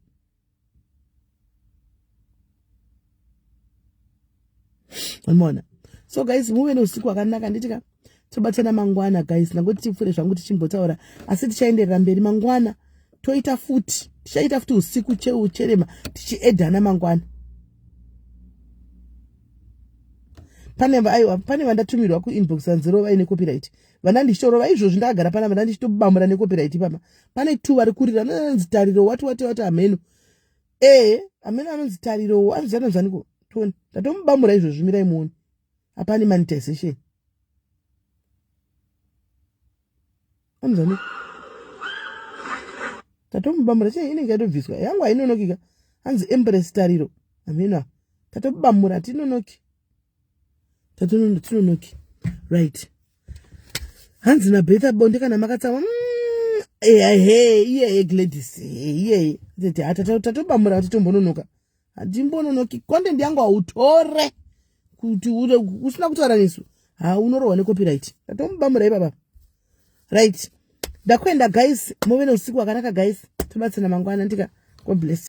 Unaona? So guys, muve neusiku hwakanaka nditika tobatana mangwana guys, nangoti tifure zvangu tichimbotaura asi tichaenderera mberi mangwana toita futi usiku cherema tichiedhana mangwana. Pane vandatumirwa kuinbox vanzero vaine copyright. Vanandishorova izvozvo ndakagara pana vanandishitobamura necopyright pama. Pane 2 vari kurira anonzi Tariro wati ameno. Ameno anonzi Tariro anzaniko toni. Ndatomubamura izvozvo mirai muone. Hapana monetization. Anzaniko. Tatomubamura chei inenge yatobviswa. Yangu hainonokika. Hanzi Empress Tariro. Ameno. Tatobamura tinonoki. Tinonoki. Right. Hanzi na Betha bonde kana makatsamwa. Iye Gladys. Iye. Tatobamura titombononoka. Hatimbononoki. Content yangu hautore. Kuti usina kutaura nesu. Unorohwa necopyright. Tatomubamura ipapa. Right. Ndakwenda guys. Muve neusiku hwakanaka guys. Tobatsana mangwana ndika. God bless.